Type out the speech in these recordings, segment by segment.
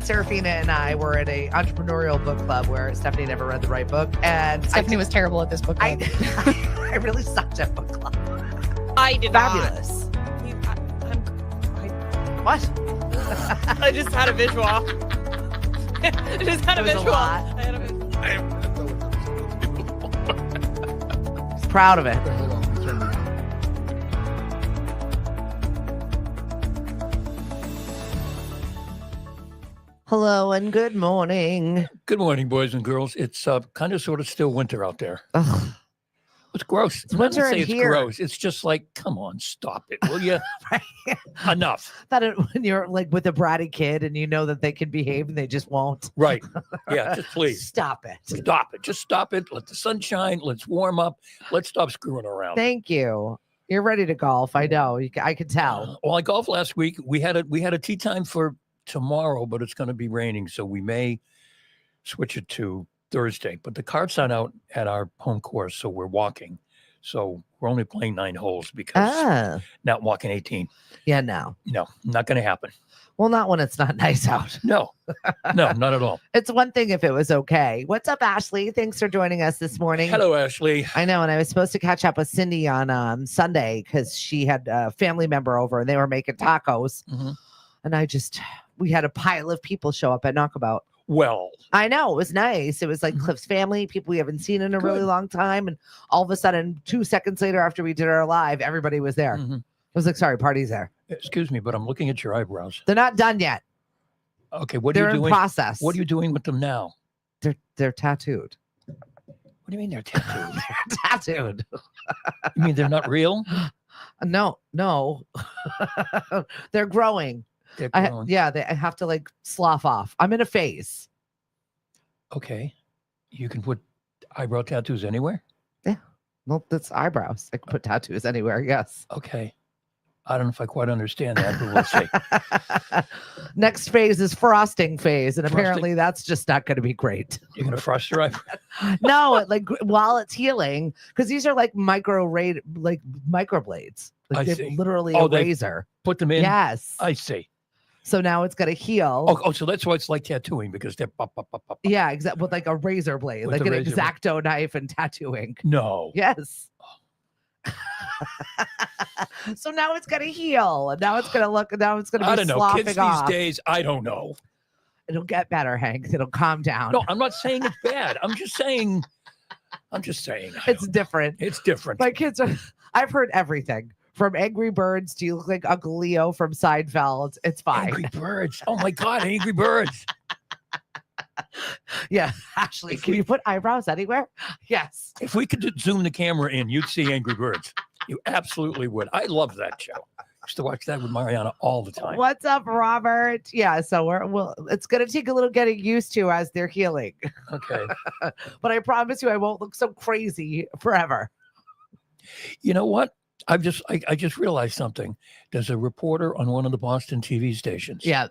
Serafina and I were at a entrepreneurial book club where Stephanie never read the right book. And Stephanie was terrible at this book club. I really sucked at book club. I did Fabulous. What? I just had a visual. I just had a It was a visual. lot. I had a visual. Proud of it. Hello and good morning. Good morning, boys and girls. It's kind of sort of still winter out there. Ugh. It's gross. It's winter say in it's here. gross. It's just like, come on, stop it, will you? Right? Enough. When you're like with a bratty kid and you know that they can behave and they just won't. Right. Yeah, just please. Stop it. Stop it. Just stop it. Let the sun shine. Let's warm up. Let's stop screwing around. Thank you. You're ready to golf. I know. I can tell. Well, I golfed last week. We had a tee time for tomorrow, but it's going to be raining, so we may switch it to Thursday. But the cart's not out at our home course, so we're walking. So we're only playing 9 holes because not walking 18. Yeah, no. No, not going to happen. Well, not when it's not nice out. No, not at all. It's one thing if it was okay. What's up, Ashley? Thanks for joining us this morning. Hello, Ashley. I know, and I was supposed to catch up with Cindy on Sunday because she had a family member over and they were making tacos. Mm-hmm. And we had a pile of people show up at Knockabout. Well, I know, it was nice. It was like Cliff's family, people we haven't seen in a really long time. And all of a sudden, 2 seconds later after we did our live, everybody was there. Mm-hmm. I was like, sorry, party's there. Excuse me, but I'm looking at your eyebrows. They're not done yet. Okay, what They're are you in doing? process. What are you doing with them now? They're tattooed. What do you mean they're tattooed? They're tattooed. You mean they're not real? No. They're growing. They're I grown. have to like slough off. I'm in a phase. Okay. You can put eyebrow tattoos anywhere? Well, that's eyebrows. I can put tattoos anywhere. Yes. Okay. I don't know if I quite understand that, but we'll see. Next phase is frosting phase. And Frosting? apparently that's just not going to be great. You're going to frost your eyebrow? No, while it's healing, because these are like microblades. I They're see. literally Oh, a they razor. Put them in? Yes. I see. So now it's going to heal. Oh, so that's why it's like tattooing, because they're pop, pop, pop, pop. Yeah, exactly. With like a razor blade, With like the an razor blade. X-Acto knife and tattooing. No. Yes. So now it's going to heal. And now it's going to look, now it's going to be I don't know. sloughing Kids off. these days, I don't know. It'll get better, Hank. It'll calm down. No, I'm not saying it's bad. I'm just saying. It's different. It's different. My kids are, I've heard everything from Angry Birds to you look like Uncle Leo from Seinfeld. It's fine. Angry Birds. Oh my God, Angry Birds. Yeah. Ashley, can you put eyebrows anywhere? Yes. If we could zoom the camera in, you'd see Angry Birds. You absolutely would. I love that show. I used to watch that with Mariana all the time. What's up, Robert? Yeah, so it's gonna take a little getting used to as they're healing. Okay. But I promise you I won't look so crazy forever. You know what? I just realized something. There's a reporter on one of the Boston TV stations. Yeah.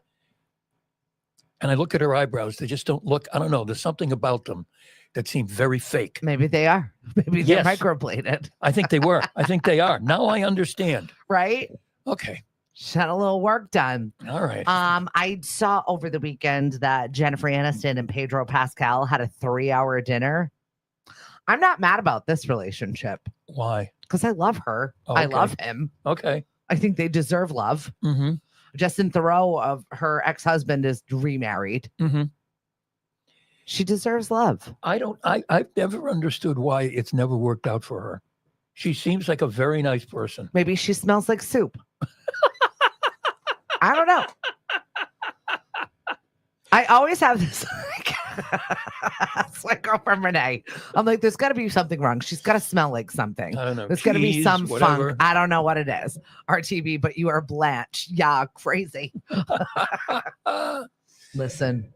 And I look at her eyebrows. They just don't look, I don't know. There's something about them that seem very fake. Maybe they are. Maybe they're Yes. microbladed. I think they were. I think they are. Now I understand. Right? Okay. She had a little work done. All right. I saw over the weekend that Jennifer Aniston and Pedro Pascal had a 3-hour dinner. I'm not mad about this relationship Why? because I love her. Oh, I okay. love him. Okay. I think they deserve love. Mm-hmm. Justin Theroux of her ex-husband is remarried. Mm-hmm. She deserves love. I've never understood why it's never worked out for her. She seems like a very nice person. Maybe she smells like soup. I don't know. I always have this. It's my girlfriend Renee. I'm like, there's got to be something wrong. She's got to smell like something. I don't know. There's got to be cheese, some whatever. funk. I don't know what it is. RTV, but you are Blanche. Yeah, crazy. Listen,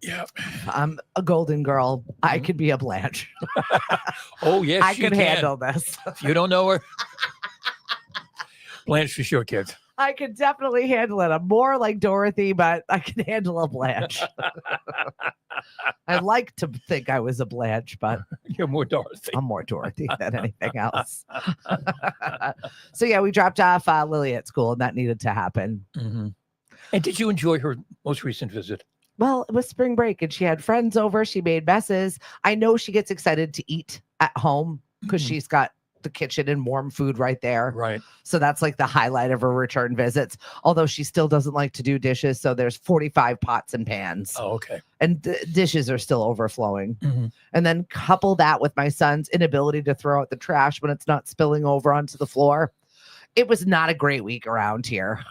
Yeah. I'm a golden girl. I could be a Blanche. Oh, yes, I she can can. handle this. If you don't know her, Blanche for sure, kids. I can definitely handle it. I'm more like Dorothy, but I can handle a Blanche. I like to think I was a Blanche, but You're more Dorothy. I'm more Dorothy than anything else. So yeah, we dropped off Lily at school, and that needed to happen. Mm-hmm. And did you enjoy her most recent visit? Well, it was spring break and she had friends over. She made messes. I know she gets excited to eat at home because Mhm. she's got the kitchen and warm food right there. Right. So that's like the highlight of her return visits. Although she still doesn't like to do dishes. So there's 45 pots and pans Oh, okay. and dishes are still overflowing. Mhm. And then couple that with my son's inability to throw out the trash when it's not spilling over onto the floor. It was not a great week around here.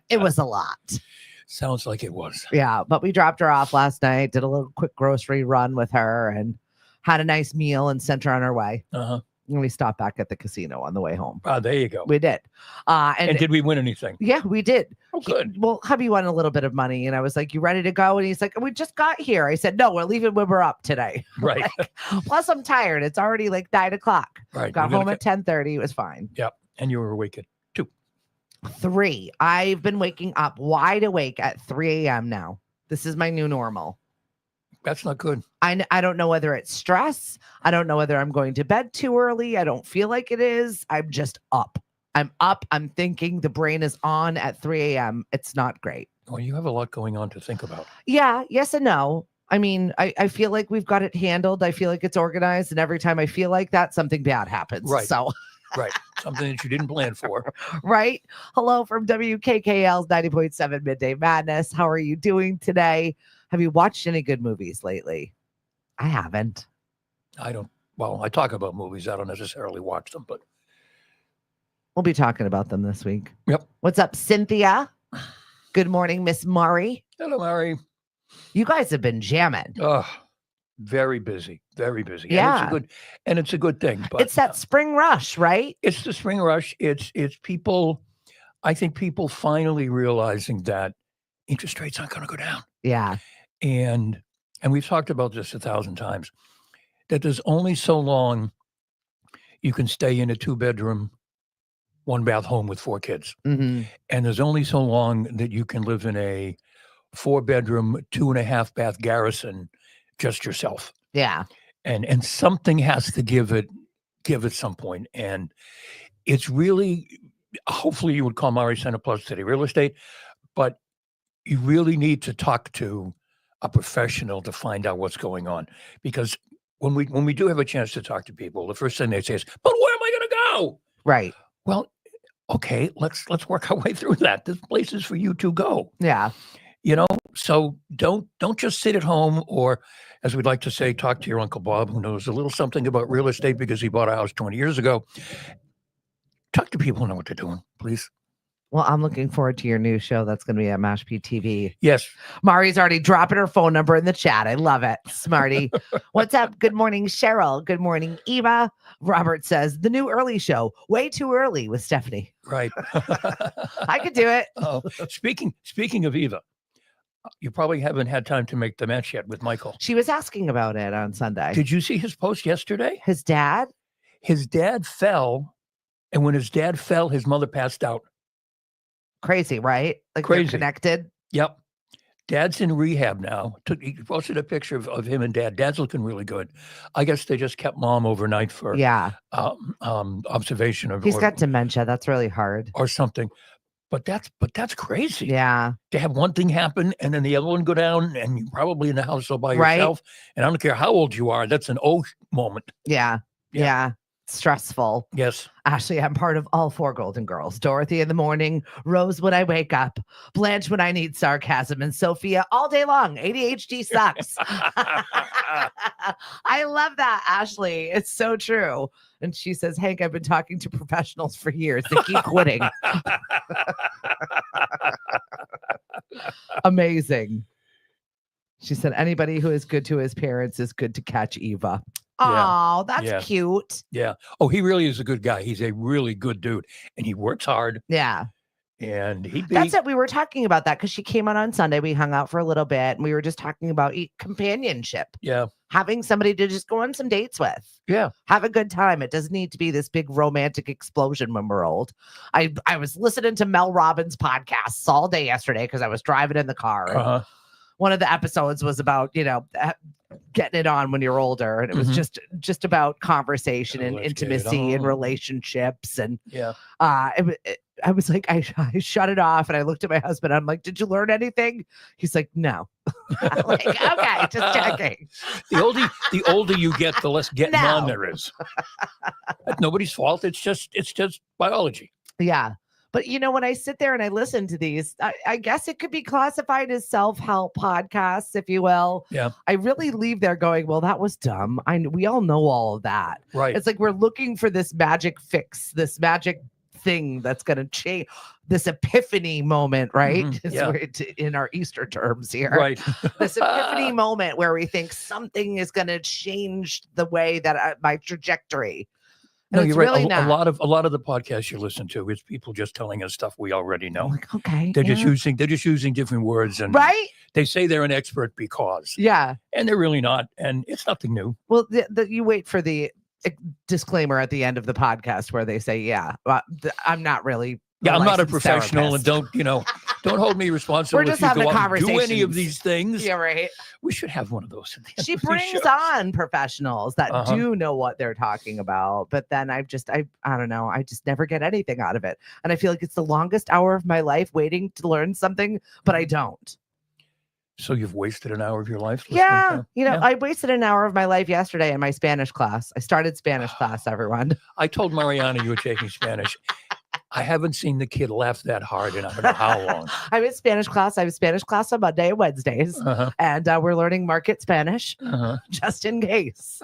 It was a lot. Sounds like it was. Yeah, but we dropped her off last night, did a little quick grocery run with her and had a nice meal and sent her on her way. Uh-huh. And we stopped back at the casino on the way home. Ah, there you go. We did. And did we win anything? Yeah, we did. Oh, good. Well, hubby won a little bit of money and I was like, you ready to go? And he's like, we just got here. I said, no, we're leaving when we're up today. Right. Plus I'm tired. It's already like 9:00. Right. Got We're home gonna at 10:30. It was fine. Yep. And you were awake at 2. 3. I've been waking up wide awake at 3 a.m. now. This is my new normal. That's not good. I don't know whether it's stress. I don't know whether I'm going to bed too early. I don't feel like it is. I'm just up. I'm up. I'm thinking the brain is on at 3 a.m. It's not great. Well, you have a lot going on to think about. Yeah. Yes and no. I mean, I feel like we've got it handled. I feel like it's organized. And every time I feel like that, something bad happens. Right. So, Right. Something that you didn't plan for. right. Hello from WKKL's 90.7 Midday Madness. How are you doing today? Have you watched any good movies lately? I haven't. I don't. Well, I talk about movies. I don't necessarily watch them, but We'll be talking about them this week. Yep. What's up, Cynthia? Good morning, Miss Murray. hello, Mary. You guys have been jamming. Oh, very busy. Very busy. Yeah. And it's a good thing. But It's that spring rush, right? it's the spring rush. It's people. I think people finally realizing that interest rates aren't going to go down. Yeah. And we've talked about this 1,000 times, that there's only so long you can stay in a 2-bedroom, 1-bath home with 4 kids. Hmm. And there's only so long that you can live in a 4-bedroom, 2.5-bath garrison just yourself. Yeah. And something has to give at some point. And it's really, hopefully you would call Murray Center Plus City Real Estate, but you really need to talk to a professional to find out what's going on. Because when we do have a chance to talk to people, the first thing they say is, but where am I going to go? Right. Well, okay, let's work our way through that. This place is for you to go. Yeah. So don't just sit at home, or as we'd like to say, talk to your Uncle Bob, who knows a little something about real estate because he bought a house 20 years ago. Talk to people who know what they're doing, please. Well, I'm looking forward to your new show that's going to be at Mashpee TV. Yes. Mari's already dropping her phone number in the chat. I love it. Smarty. What's up? Good morning, Cheryl. Good morning, Eva. Robert says, the new early show, way too early with Stephanie. Right. I could do it. Oh, speaking of Eva, you probably haven't had time to make the match yet with Michael. She was asking about it on Sunday. Did you see his post yesterday? His dad? His dad fell, and when his dad fell, his mother passed out. Crazy, right? Like they're Crazy. connected. Yep. Dad's in rehab now. He posted a picture of him and Dad. Dad's looking really good. I guess they just kept Mom overnight for Yeah. observation of He's got dementia. That's really hard. or something. But that's crazy. Yeah. To have one thing happen and then the other one go down, and you're probably in the house all by Right. yourself. And I don't care how old you are. That's an moment. Yeah. Yeah. Yeah. Stressful. Yes. Ashley, I'm part of all 4 Golden Girls. Dorothy in the morning, Rose when I wake up, Blanche when I need sarcasm, and Sophia all day long. ADHD sucks. I love that, Ashley. It's so true. And she says, Hank, I've been talking to professionals for years. They keep quitting. Amazing. She said, anybody who is good to his parents is good to catch Eva. Yeah. Oh, that's Yeah. cute. Yeah. Oh, he really is a good guy. He's a really good dude, and he works hard. Yeah. And That's it. We were talking about that because she came on Sunday. We hung out for a little bit and we were just talking about companionship, Yeah. having somebody to just go on some dates with. Yeah. Have a good time. It doesn't need to be this big romantic explosion when we're old. I was listening to Mel Robbins' podcasts all day yesterday because I was driving in the car. And Uh-huh. one of the episodes was about, getting it on when you're older. And it was Mhm. just about conversation and Let's get it intimacy and on. relationships. And Yeah. I was like, I shut it off and I looked at my husband. I'm like, did you learn anything? He's like, no. I'm like, okay, just checking. The older you get, the less getting on No. there is. That's nobody's fault. It's just biology. Yeah. But when I sit there and I listen to these, I guess it could be classified as self-help podcasts, if you will. Yeah. I really leave there going, well, that was dumb. We all know all of that. Right. It's like we're looking for this magic fix, this magic thing that's going to change, this epiphany moment, right? Mhm. Is Yeah. where in our Easter terms here. Right. This epiphany moment where we think something is going to change the way that my trajectory. No, And you're it's right. really A not. lot of the podcasts you listen to is people just telling us stuff we already I'm know. like, okay. They're yeah. just using different words, and Right? they say they're an expert because, Yeah. and they're really not, and it's nothing new. Well, you wait for the disclaimer at the end of the podcast where they say, yeah, I'm not really. Yeah, I'm not a licensed professional, and therapist. don't hold me responsible. We're if just you having go a out and do any of conversation. these things. Yeah, right. We should have one of those at the end She of these brings shows. on professionals that Uh-huh. do know what they're talking about, but then I don't know. I just never get anything out of it, and I feel like it's the longest hour of my life waiting to learn something, but I don't. So you've wasted an hour of your life listening Yeah, to- yeah. I wasted an hour of my life yesterday in my Spanish class. I started Spanish class, everyone. I told Mariana you were taking Spanish. I haven't seen the kid laugh that hard in I don't know how long. I'm in Spanish class. I have Spanish class on Monday and Wednesdays, Uh-huh. and we're learning market Spanish Uh-huh. just in case,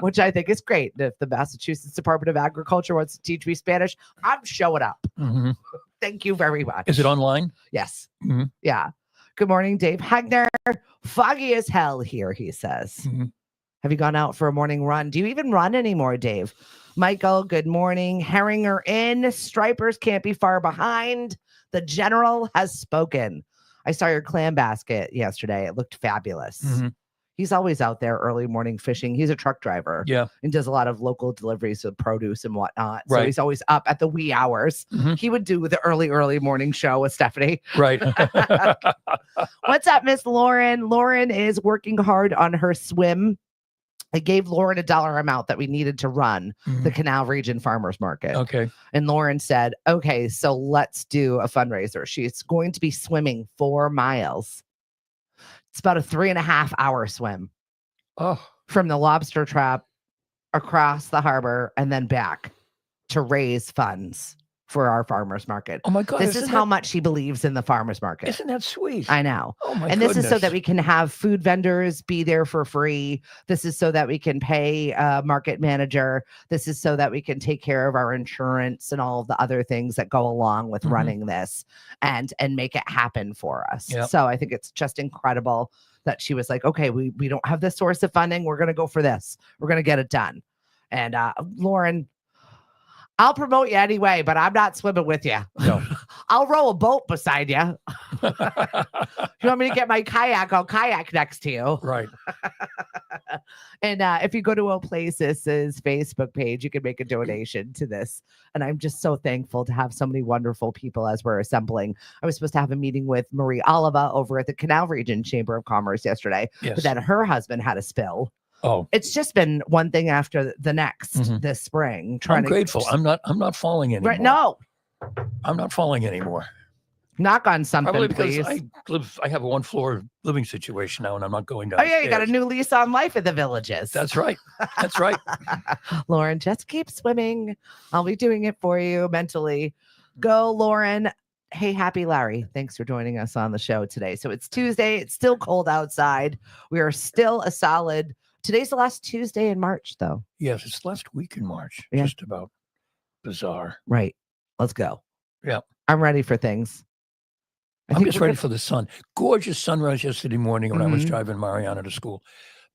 which I think is great. If the Massachusetts Department of Agriculture wants to teach me Spanish, I'm showing up. Mhm. Thank you very much. Is it online? Yes. Mhm. Yeah. Good morning, Dave Hegner. Foggy as hell here, he says. Mhm. Have you gone out for a morning run? Do you even run anymore, Dave? Michael, good morning. Herringer in. Stripers can't be far behind. The general has spoken. I saw your clam basket yesterday. It looked fabulous. Mhm. He's always out there early morning fishing. He's a truck driver Yeah. and does a lot of local deliveries of produce and whatnot. So Right. he's always up at the wee hours. Mhm. He would do the early morning show with Stephanie. Right. What's up, Miss Lauren? Lauren is working hard on her swim. I gave Lauren a dollar amount that we needed to run the Mhm. Canal Region Farmers Market. Okay. And Lauren said, okay, so let's do a fundraiser. She's going to be swimming 4 miles. It's about a 3.5 hour swim Oh, from the lobster trap across the harbor and then back to raise funds for our farmers market. oh my God. This is isn't how that- much she believes in the farmers market. Isn't that sweet? I know. Oh my And this is so that goodness. we can have food vendors be there for free. This is so that we can pay a market manager. This is so that we can take care of our insurance and all of the other things that go along with Mhm. running this and make it happen for us. Yep. So I think it's just incredible that she was like, okay, we don't have this source of funding. We're going to go for this. We're going to get it done. And Lauren, I'll promote you anyway, but I'm not swimming with you. No. I'll row a boat beside you. If you want me to get my kayak, I'll kayak next to you. Right. And if you go to Oplacis's Facebook page, you can make a donation to this. And I'm just so thankful to have so many wonderful people as we're assembling. I was supposed to have a meeting with Marie Oliva over at the Canal Region Chamber of Commerce yesterday, Yes. but then her husband had a spill. Oh, It's just been one thing after the next Mhm. this spring. I'm Trying grateful. I'm not falling anymore. right, no, I'm not falling anymore. knock on something, Probably because please. I have a 1-floor living situation now, and I'm not going Oh downstairs. yeah, you got a new lease on life at the Villages. That's right. That's right. Lauren, just keep swimming. I'll be doing it for you mentally. Go, Lauren. Hey, happy Larry. Thanks for joining us on the show today. So it's Tuesday. It's still cold outside. We are still a solid. Today's the last Tuesday in March, though. Yes, it's last week in March. Yeah. Just about bizarre. Right. Let's go. Yeah. I'm ready for things. I'm just ready for the sun. Gorgeous sunrise yesterday morning when I was Mhm. driving Mariana to school.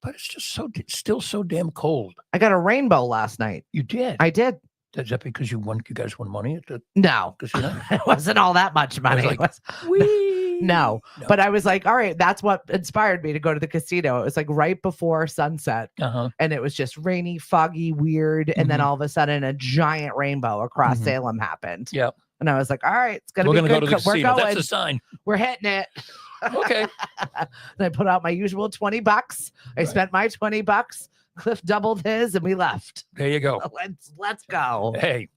But it's just still so damn cold. I got a rainbow last night. You did. I did. Is that because you guys won money at the No, casino? it wasn't all that much money. like, It was- Whee! No, but I was like, all right, that's what inspired me to go to the casino. It was like right before sunset. Uh-huh. And it was just rainy, foggy, weird. And then Mhm. all of a sudden, a giant rainbow across Mhm. Salem happened. Yep. And I was like, all right, it's going We're to going be to good. go to the We're casino. going. That's a sign. We're hitting it. Okay. And I put out my usual $20. I Right. spent my $20. Cliff doubled his and we left. There you go. Let's go. Hey,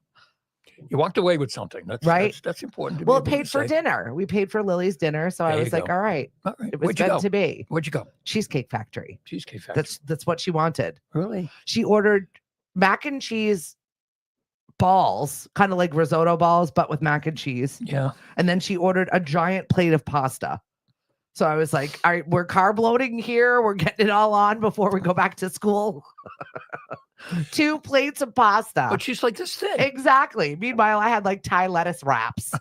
You walked away with something. That's Right? That's important to Well, it be able paid to for say. dinner. We paid for Lily's dinner. So I There was you like, go. all right, All right. it was Where'd you meant go? to be. Where'd you go? Cheesecake Factory. Cheesecake Factory. That's what she wanted. Really? She ordered mac and cheese balls, kind of like risotto balls, but with mac and cheese. Yeah. And then she ordered a giant plate of pasta. So I was like, all right, we're carb loading here. We're getting it all on before we go back to school. 2 plates of pasta. But she's like this thin. Exactly. Meanwhile, I had like Thai lettuce wraps.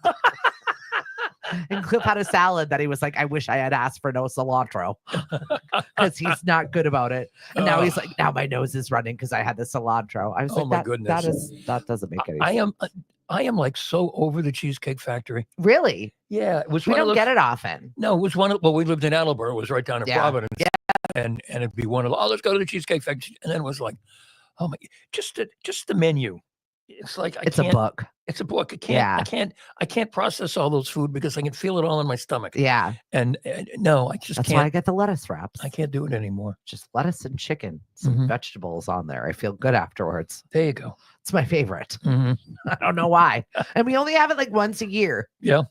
And Cliff had a salad that he was like, I wish I had asked for no cilantro because he's not good about it. And now he's like, now my nose is running because I had the cilantro. I was Oh like, my goodness. that doesn't make any sense. I am like so over the Cheesecake Factory. Really? Yeah, it was We one of don't those, get it often. No, it was one of, well, we lived in Attleboro. It was right down in Yeah. Providence. Yeah. And it'd be one of, let's go to the Cheesecake Factory. And then it was like, oh my, just the menu. It's like, It's a book. It's a book. Yeah. I can't process all those food because I can feel it all in my stomach. Yeah. And no, I just That's can't. why I get the lettuce wraps. I can't do it anymore. Just lettuce and chicken, some vegetables on there. I feel good afterwards. There you go. It's my favorite. Mm-hmm. I don't know why. And we only have it like once a year. Yeah.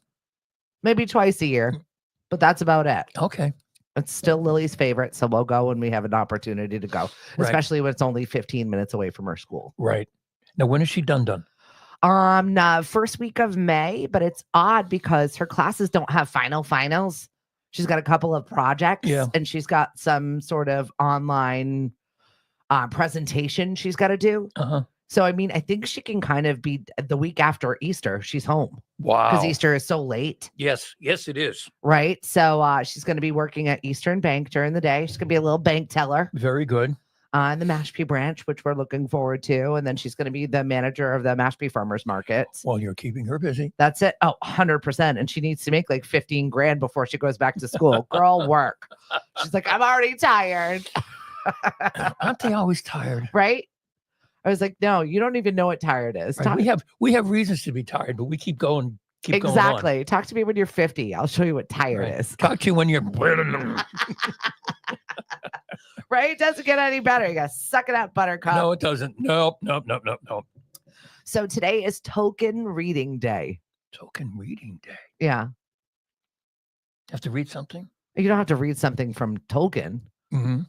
Maybe twice a year, but that's about it. Okay. It's still Lily's favorite, so we'll go when we have an opportunity to go, Right. especially when it's only 15 minutes away from her school. Right. Now, when is she done? First week of May, but it's odd because her classes don't have finals. She's got a couple of projects, and she's got some sort of online presentation she's got to do. Uh-huh. So, I mean, I think she can kind of be the week after Easter. She's home. Wow. Because Easter is so late. Yes, it is. Right. So she's going to be working at Eastern Bank during the day. She's going to be a little bank teller. Very good. In the Mashpee branch, which we're looking forward to. And then she's going to be the manager of the Mashpee Farmers Market. Well, you're keeping her busy. That's it. Oh, 100%. And she needs to make like 15 grand before she goes back to school. Girl, work. She's like, I'm already tired. Aren't they always tired? Right? I was like, no, you don't even know what tired is. Right. We have reasons to be tired, but we keep going. Exactly. Talk to me when you're 50. I'll show you what tired is. Talk to you when you're right? It doesn't get any better. You got to suck it up, Buttercup. No, it doesn't. Nope. So today is Token Reading Day. Token Reading Day. Yeah. Have to read something? You don't have to read something from Tolkien. Mm-hmm.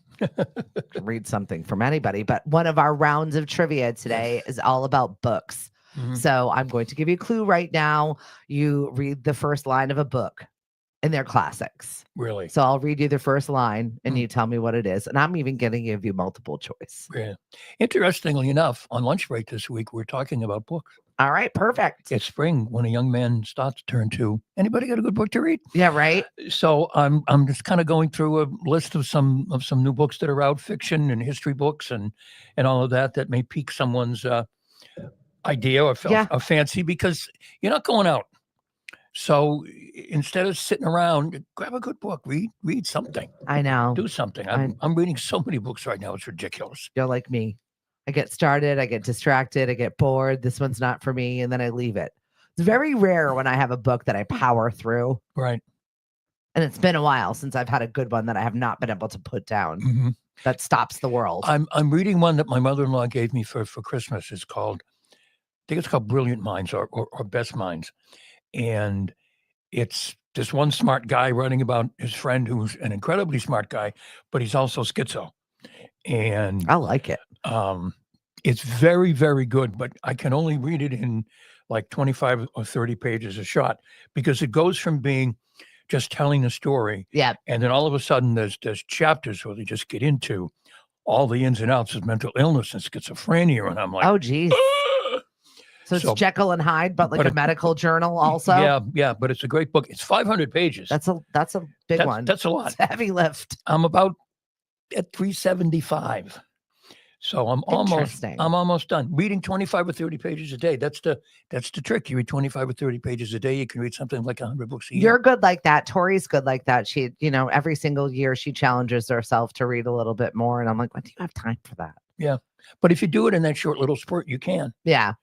Read something from anybody. But one of our rounds of trivia today is all about books. Mm-hmm. So I'm going to give you a clue right now. You read the first line of a book. And they're classics. Really? So I'll read you the first line and you tell me what it is. And I'm even going to give you multiple choice. Yeah. Interestingly enough, on lunch break this week, we're talking about books. All right. Perfect. It's spring when a young man starts to turn 2. Anybody got a good book to read? Yeah, right. So I'm just kind of going through a list of some new books that are out, fiction and history books and all of that may pique someone's idea or fancy because you're not going out. So instead of sitting around, grab a good book, read something. I know. Do something. I'm reading so many books right now. It's ridiculous. You're like me. I get started, I get distracted, I get bored. This one's not for me. And then I leave it. It's very rare when I have a book that I power through. Right. And it's been a while since I've had a good one that I have not been able to put down. Mm-hmm. That stops the world. I'm reading one that my mother-in-law gave me for Christmas. I think it's called Brilliant Minds or Best Minds. And it's this one smart guy writing about his friend who's an incredibly smart guy, but he's also schizo. And I like it. It's very, very good, but I can only read it in like 25 or 30 pages a shot because it goes from being just telling a story. Yeah. And then all of a sudden there's chapters where they just get into all the ins and outs of mental illness and schizophrenia. And I'm like, oh, geez. So it's Jekyll and Hyde, but a medical journal also. Yeah, but it's a great book. It's 500 pages. That's a big one. That's a lot. It's a heavy lift. I'm about at 375. So I'm almost done. Reading 25 or 30 pages a day. That's the trick. You read 25 or 30 pages a day, you can read something like 100 books a year. You're good like that. Tori's good like that. She, every single year she challenges herself to read a little bit more. And I'm like, when do you have time for that? Yeah. But if you do it in that short little spurt, you can. Yeah.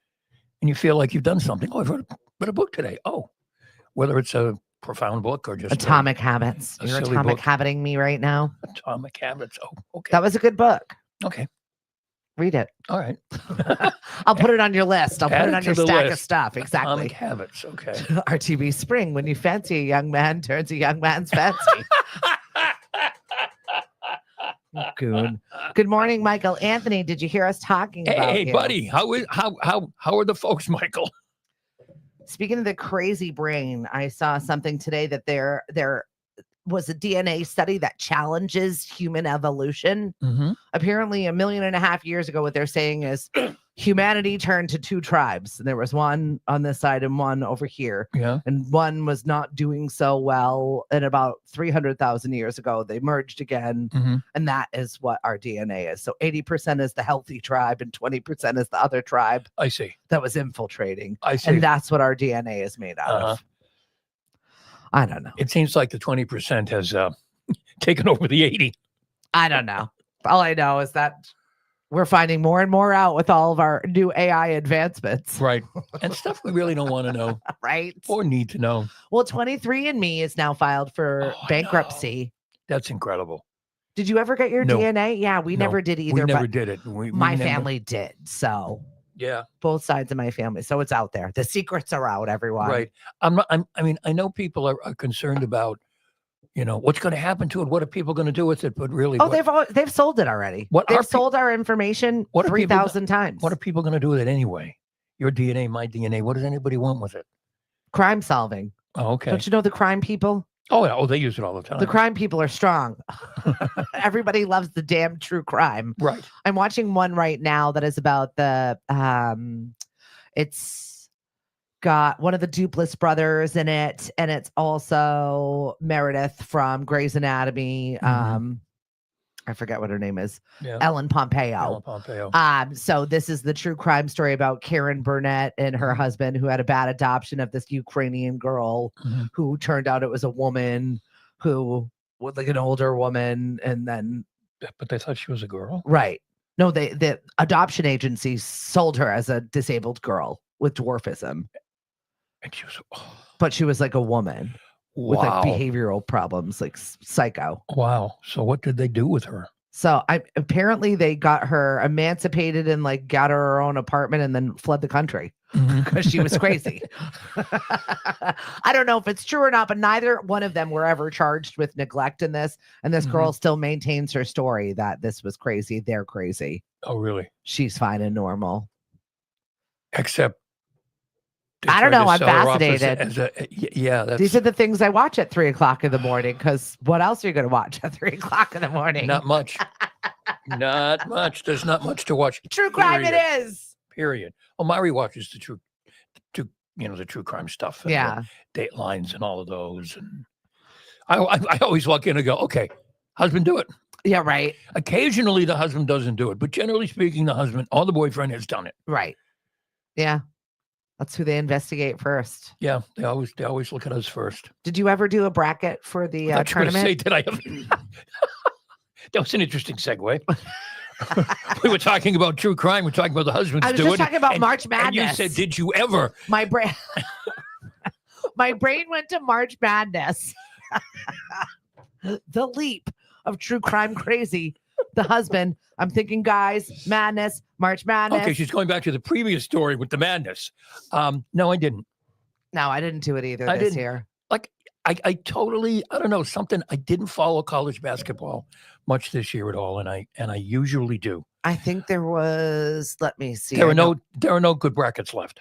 And you feel like you've done something. Oh, I've read a book today. Oh, whether it's a profound book or just Atomic Habits. You're atomic habiting me right now. Atomic Habits. Oh, okay. That was a good book. Okay. Read it. All right. I'll put it on your list. I'll Add put it it on to your the stack of list. stuff. Exactly. Atomic habits. Okay. RTV Spring, when you fancy a young man, turns a young man's fancy. Goon. Good morning, Michael. Anthony, did you hear us talking about Hey, you? buddy. How are the folks, Michael? Speaking of the crazy brain, I saw something today that there was a DNA study that challenges human evolution. Mm-hmm. Apparently 1.5 million years ago, what they're saying is humanity turned to two tribes. And there was one on this side and one over here. Yeah. And one was not doing so well. And about 300,000 years ago, they merged again. Mm-hmm. And that is what our DNA is. So 80% is the healthy tribe and 20% is the other tribe I see. that was infiltrating. I see. And that's what our DNA is made out of. I don't know. It seems like the 20% has taken over the 80. I don't know. All I know is that we're finding more and more out with all of our new AI advancements. Right. And stuff we really don't want to know. Right. Or need to know. Well, 23andMe is now filed for bankruptcy. That's incredible. Did you ever get your No. DNA? Yeah, we No, never did either. We never but did it. We my never- family did. So Yeah. both sides of my family. So it's out there. The secrets are out, everyone. Right. I mean, I know people are concerned about, what's going to happen to it. What are people going to do with it? But really, Oh, they've sold it already. They've sold our information what are people 3,000 times. what are people going to do with it anyway? Your DNA, my DNA. What does anybody want with it? Crime solving. Oh, okay. Don't you know the crime people? Oh, yeah. Oh, they use it all the time. The crime people are strong. Everybody loves the damn true crime. Right. I'm watching one right now that is about the it's got one of the Duplass brothers in it, and it's also Meredith from Grey's Anatomy. Mhm. I forget what her name is. Yeah. Ellen Pompeo. Ellen Pompeo. So this is the true crime story about Karen Burnett and her husband, who had a bad adoption of this Ukrainian girl Mhm. who turned out it was a woman who was like an older woman, and then But they thought she was a girl. right. No, the adoption agency sold her as a disabled girl with dwarfism, And she was, but she was like a woman with wow. like behavioral problems, like psycho. Wow. So what did they do with her? So apparently they got her emancipated and like got her own apartment and then fled the country because she was crazy. I don't know if it's true or not, but neither one of them were ever charged with neglect in this. And this girl still maintains her story that this was crazy. They're crazy. Oh, really? She's fine and normal. Except they I don't tried to know. I'm sell her off fascinated. Yeah, that's These are the things I watch at 3:00 in the morning. Because what else are you going to watch at 3:00 in the morning? not much. Not much. There's not much to watch. True crime. Period. It is. Period. Oh, Mari watches the true crime stuff. And Yeah. Datelines and all of those. And I always walk in and go, okay, husband, do it. Yeah. Right. Occasionally the husband doesn't do it, but generally speaking, the husband or the boyfriend has done it. Right. Yeah. That's who they investigate first. Yeah, they always look at us first. Did you ever do a bracket for the I was gonna tournament? say, did I ever? That was an interesting segue. We were talking about true crime. We're talking about the husbands I was do just it. talking about and- March Madness. And you said, did you ever? My brain, my brain went to March Madness. The leap of true crime crazy. The husband. I'm thinking, guys, madness, March Madness. Okay, she's going back to the previous story with the madness. No, I didn't. No, I didn't do it either I this didn't. year. I totally, I don't know, something. I didn't follow college basketball much this year at all, and I usually do. I think there was. Let me see. There I are know no good brackets left.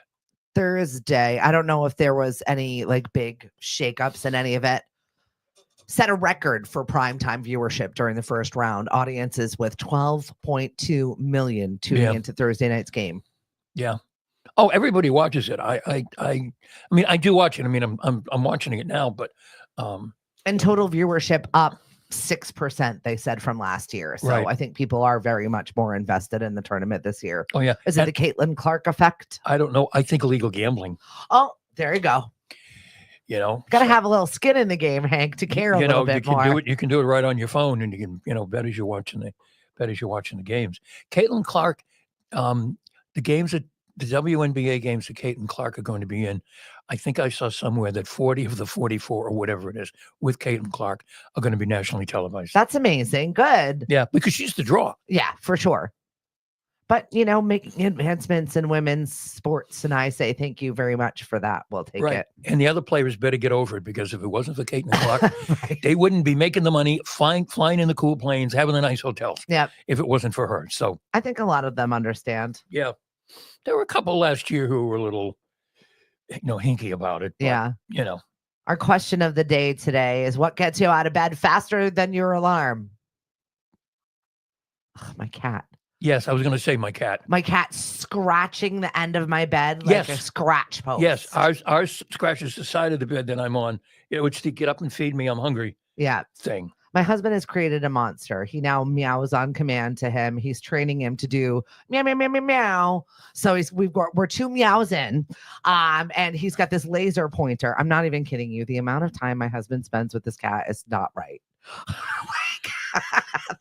Thursday. I don't know if there was any like big shakeups in any of it. Set a record for primetime viewership during the first round. Audiences with 12.2 million tuning into Thursday night's game. Yeah. Oh, everybody watches it. I mean, I do watch it. I mean, I'm watching it now, but And total viewership up 6%, they said, from last year. So Right. I think people are very much more invested in the tournament this year. oh yeah, Is it And the Caitlin Clark effect? I don't know. I think illegal gambling. Oh, there you go. Got to So, have a little skin in the game, Hank, to care a little bit you can more. do it. You can do it right on your phone, and you can bet as you're watching the games. Caitlin Clark, the games that the WNBA games that Caitlin Clark are going to be in. I think I saw somewhere that 40 of the 44 or whatever it is with Caitlin Clark are going to be nationally televised. That's amazing. Good. Yeah, because she's the draw. Yeah, for sure. But, you know, making advancements in women's sports. And I say thank you very much for that. We'll take Right. it. And the other players better get over it, because if it wasn't for Kate and Clark, Right. they wouldn't be making the money, flying in the cool planes, having the nice hotels. Yep. If it wasn't for her. So, I think a lot of them understand. yeah, there were a couple last year who were a little, hinky about it. But, Yeah. Our question of the day today is, what gets you out of bed faster than your alarm? Ugh, my cat. Yes, I was going to say my cat. My cat scratching the end of my bed like a scratch post. Yes, ours scratches the side of the bed that I'm on. It's the get up and feed me, I'm hungry thing. My husband has created a monster. He now meows on command to him. He's training him to do meow, meow, meow, meow, meow. So we're 2 meows in. And he's got this laser pointer. I'm not even kidding you. The amount of time my husband spends with this cat is not right.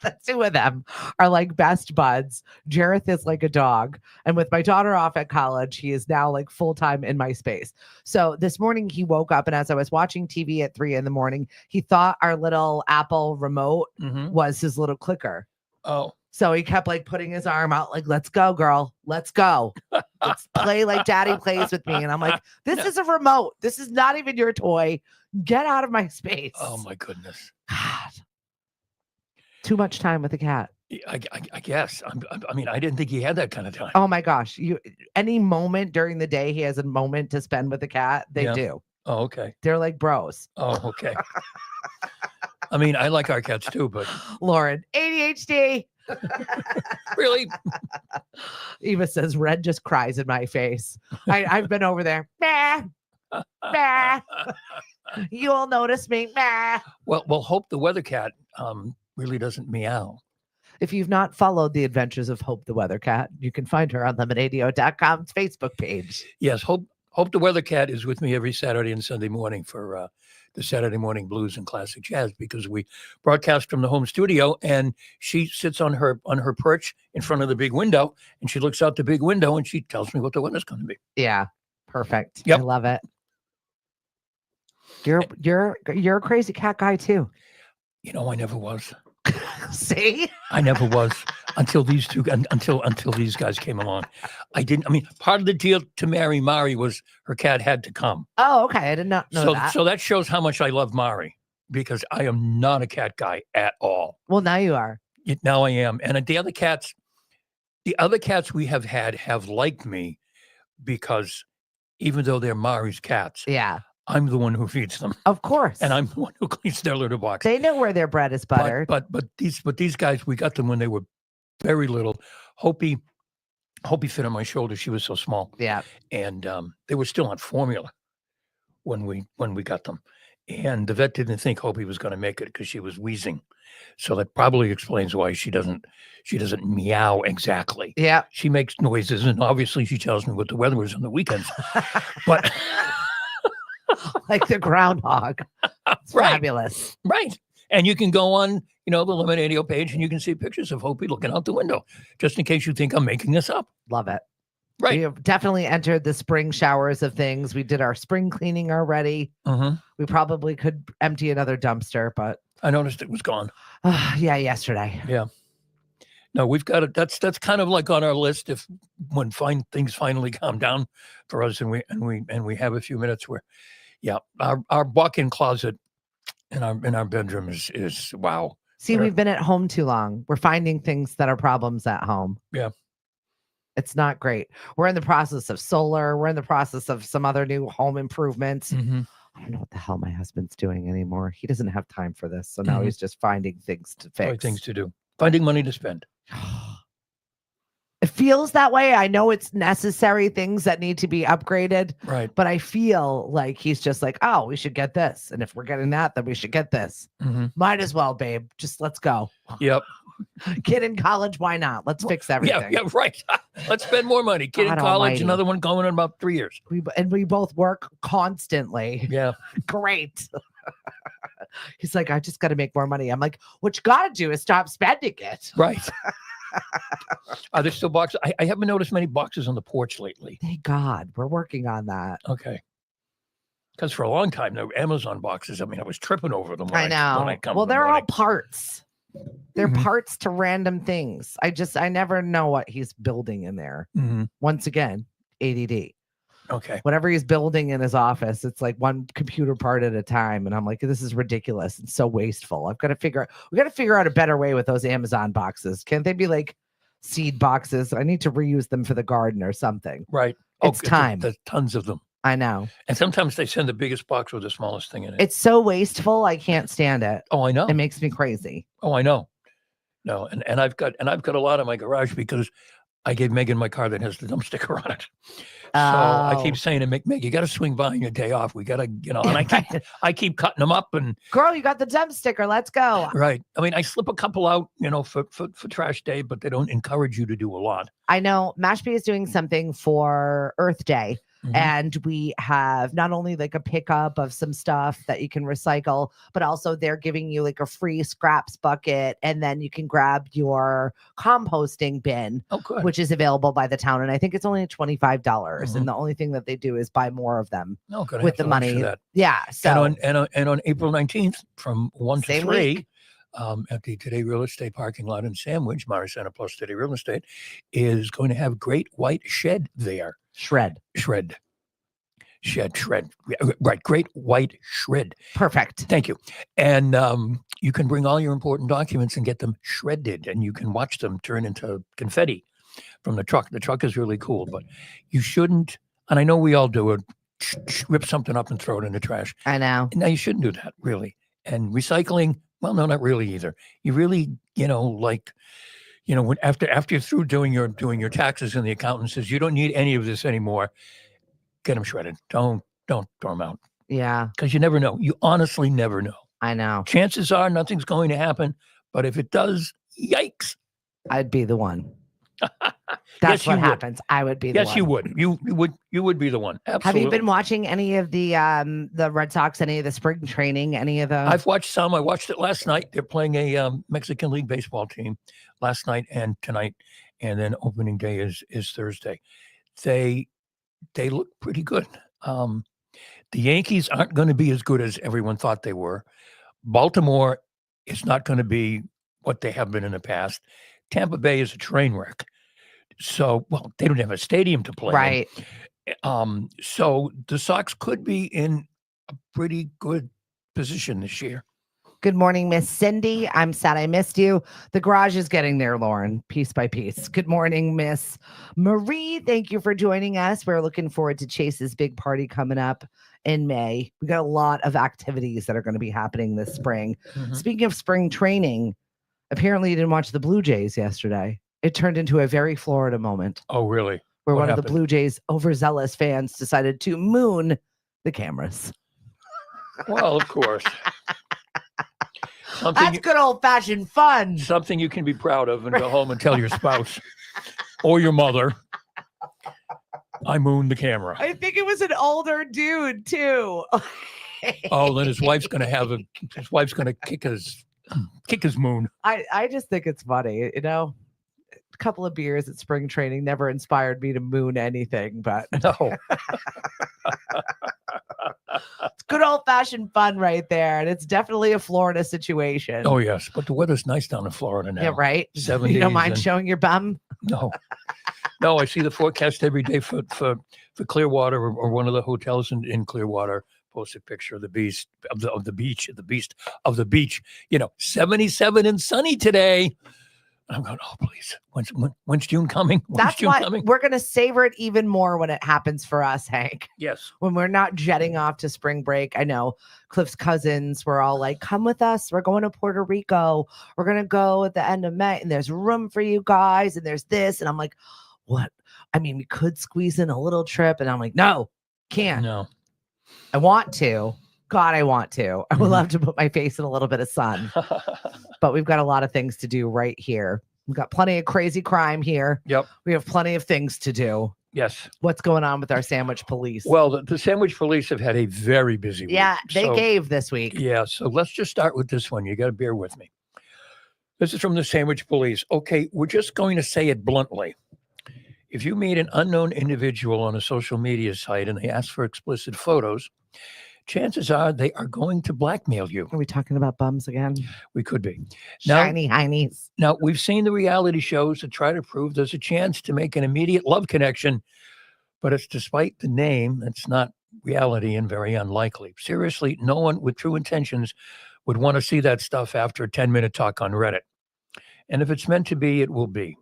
The 2 of them are like best buds. Jareth is like a dog. And with my daughter off at college, he is now like full-time in my space. So this morning he woke up, and as I was watching TV at 3 a.m, he thought our little Apple remote was his little clicker. Oh. So he kept like putting his arm out like, let's go, girl. Let's go. Let's play like daddy plays with me. And I'm like, this is a remote. This is not even your toy. Get out of my space. Oh, my goodness. God. Too much time with the cat. I guess. I mean, I didn't think he had that kind of time. Oh my gosh. Any moment during the day he has a moment to spend with the cat, they do. Oh, okay. They're like bros. Oh, okay. I mean, I like our cats too, but Lauren, ADHD. Really? Eva says, Red just cries in my face. I've been over there. Bah, bah. You'll notice me. Bah. Well, Hope the weather cat really doesn't meow. If you've not followed the adventures of Hope the Weather Cat, you can find her on lemonade.com's Facebook page. Yes, Hope the weather cat is with me every Saturday and Sunday morning for the Saturday Morning Blues and Classic Jazz, because we broadcast from the home studio, and she sits on her perch in front of the big window, and she looks out the big window and she tells me what the weather's going to be. Yeah, perfect. Yep. I love it. You're a crazy cat guy too. I never was. See? I never was until these guys came along. I didn't. I mean, part of the deal to marry Mari was her cat had to come. Oh, okay. I did not know that. So that shows how much I love Mari, because I am not a cat guy at all. Well, now you are. Now I am. And the other cats we have had have liked me, because even though they're Mari's cats, I'm the one who feeds them. Of course. And I'm the one who cleans their litter box. They know where their bread is buttered. But these guys, we got them when they were very little. Hopi fit on my shoulder. She was so small. Yeah. And they were still on formula when we got them. And the vet didn't think Hopi was going to make it because she was wheezing. So that probably explains why she doesn't meow exactly. Yeah. She makes noises, and obviously she tells me what the weather is on the weekends. But like the groundhog. It's fabulous. Right. And you can go on, the Lemonade page, and you can see pictures of Hopi looking out the window, just in case you think I'm making this up. Love it. Right. We have definitely entered the spring showers of things. We did our spring cleaning already. We probably could empty another dumpster, but I noticed it was gone. Yesterday. Yeah. No, we've got it. That's kind of like on our list. When things finally calm down for us, and we have a few minutes where, our walk-in closet in our bedroom is wow. See, we've been at home too long. We're finding things that are problems at home. Yeah. It's not great. We're in the process of solar. We're in the process of some other new home improvements. I don't know what the hell my husband's doing anymore. He doesn't have time for this. So now he's just finding things to fix. Things to do. Finding money to spend. It feels that way. I know it's necessary things that need to be upgraded. Right. But I feel like he's just like, oh, we should get this. And if we're getting that, then we should get this. Might as well, babe. Just let's go. Yep. Kid in college, why not? Let's fix everything. Yeah, right. Let's spend more money. Kid in college, almighty. Another one going in about 3 years. We both work constantly. Yeah. Great. He's like, I just got to make more money. I'm like, what you got to do is stop spending it. Right. Are there still boxes? I haven't noticed many boxes on the porch lately. Thank God. We're working on that. Okay. Because for a long time, there were Amazon boxes. I mean, I was tripping over them. I know. Well, they're all parts. They're Mhm. parts to random things. I never know what he's building in there. Mhm. Once again, ADD. Okay. Whatever he's building in his office, it's like one computer part at a time. And I'm like, this is ridiculous and so wasteful. We got to figure out a better way with those Amazon boxes. Can't they be like seed boxes? I need to reuse them for the garden or something. Right. It's time. There's tons of them. I know. And sometimes they send the biggest box with the smallest thing in it. It's so wasteful. I can't stand it. Oh, I know. It makes me crazy. Oh, I know. No, and I've got a lot in my garage because I gave Megan my car that has the dump sticker on it. So I keep saying to Meg, you got to swing by on your day off. We got to, and I keep cutting them up and girl, you got the dump sticker. Let's go. right. I mean, I slip a couple out, for trash day, but they don't encourage you to do a lot. I know Mashpee is doing something for Earth Day. Mhm. And we have not only like a pickup of some stuff that you can recycle, but also they're giving you like a free scraps bucket. And then you can grab your composting bin, Oh, good. which is available by the town. And I think it's only $25. Mhm. And the only thing that they do is buy more of them No, good. with the money. That. Yeah. So and on April 19th from 1 to Same 3, week. at the Today Real Estate parking lot in Sandwich, Mari Center Plus Today Real Estate is going to have Great White Shed there. shred. Shred. Right. Great White Shred. Perfect. Thank you. And you can bring all your important documents and get them shredded, and you can watch them turn into confetti from the truck. The truck is really cool, but you shouldn't, and I know we all do it, rip something up and throw it in the trash. I know. Now, you shouldn't do that, really. And recycling, well, no, not really either. You really, when after you're through doing your taxes and the accountant says you don't need any of this anymore, get them shredded. Don't throw them out Yeah, because you never know. You honestly never know. I know. Chances are nothing's going to happen, but if it does, yikes. I'd be the one. Yes, That's you what would. happens. I would be the one. Yes, you would. You would be the one. Have Absolutely. you been watching any of the Red Sox, any of the spring training, any of the I've watched some. I watched it last night. They're playing a Mexican League baseball team last night and tonight, and then opening day is Thursday. They look pretty good. The Yankees aren't going to be as good as everyone thought they were. Baltimore is not going to be what they have been in the past. Tampa Bay is a train wreck. So, well, they don't have a stadium to play right. in. So the Sox could be in a pretty good position this year. Good morning, Miss Cindy. I'm sad I missed you. The garage is getting there, Lauren, piece by piece. Good morning, Miss Marie. Thank you for joining us. We're looking forward to Chase's big party coming up in May. We got a lot of activities that are going to be happening this spring. Mhm. Speaking of spring training, apparently you didn't watch the Blue Jays yesterday. It turned into a very Florida moment Oh, really? where What one of happened? the Blue Jays overzealous fans decided to moon the cameras. Well, of course. That's good old-fashioned fun. Something you can be proud of and go home and tell your spouse or your mother, I mooned the camera. I think it was an older dude too. Oh, then his wife's going to kick his moon. I just think it's funny, a couple of beers at spring training never inspired me to moon anything, but No. it's good old-fashioned fun right there, and it's definitely a Florida situation. Oh, yes. But the weather's nice down in Florida now. Yeah, right. 70s You don't mind and- showing your bum? No. No, I see the forecast every day for Clearwater or one of the hotels in Clearwater. Post a picture of the beast of the beach. 77 and sunny today. I'm going, oh, please. When's June coming? When's That's June why coming? we're going to savor it even more when it happens for us, Hank. Yes. When we're not jetting off to spring break. I know Cliff's cousins were all like, come with us. We're going to Puerto Rico. We're going to go at the end of May, and there's room for you guys, and there's this. And I'm like, what? I mean, we could squeeze in a little trip. And I'm like, no, can't. No. I want to. God, I want to. I would Mhm. love to put my face in a little bit of sun, but we've got a lot of things to do right here. We've got plenty of crazy crime here. Yep. We have plenty of things to do. Yes. What's going on with our sandwich police? Well, the Sandwich Police have had a very busy week. yeah, they So- gave this week. Yeah, so let's just start with this one. You got to bear with me. This is from the Sandwich Police. Okay, we're just going to say it bluntly. If you meet an unknown individual on a social media site and they ask for explicit photos, chances are they are going to blackmail you. Are we talking about bums again? We could be. Now- Shiny heinies. Now, we've seen the reality shows that try to prove there's a chance to make an immediate love connection, but it's despite the name, it's not reality and very unlikely. Seriously, no one with true intentions would want to see that stuff after a 10-minute talk on Reddit. And if it's meant to be, it will be.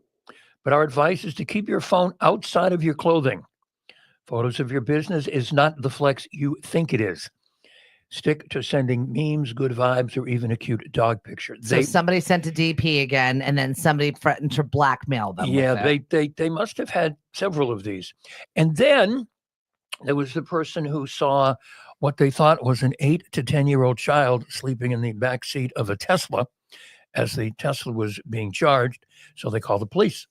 But our advice is to keep your phone outside of your clothing. Photos of your business is not the flex you think it is. Stick to sending memes, good vibes, or even a cute dog picture. So somebody sent a DP again, and then somebody threatened to blackmail them. Yeah, with it. they must have had several of these. And then there was the person who saw what they thought was an 8 to 10-year-old child sleeping in the back seat of a Tesla as the Tesla was being charged. So they called the police.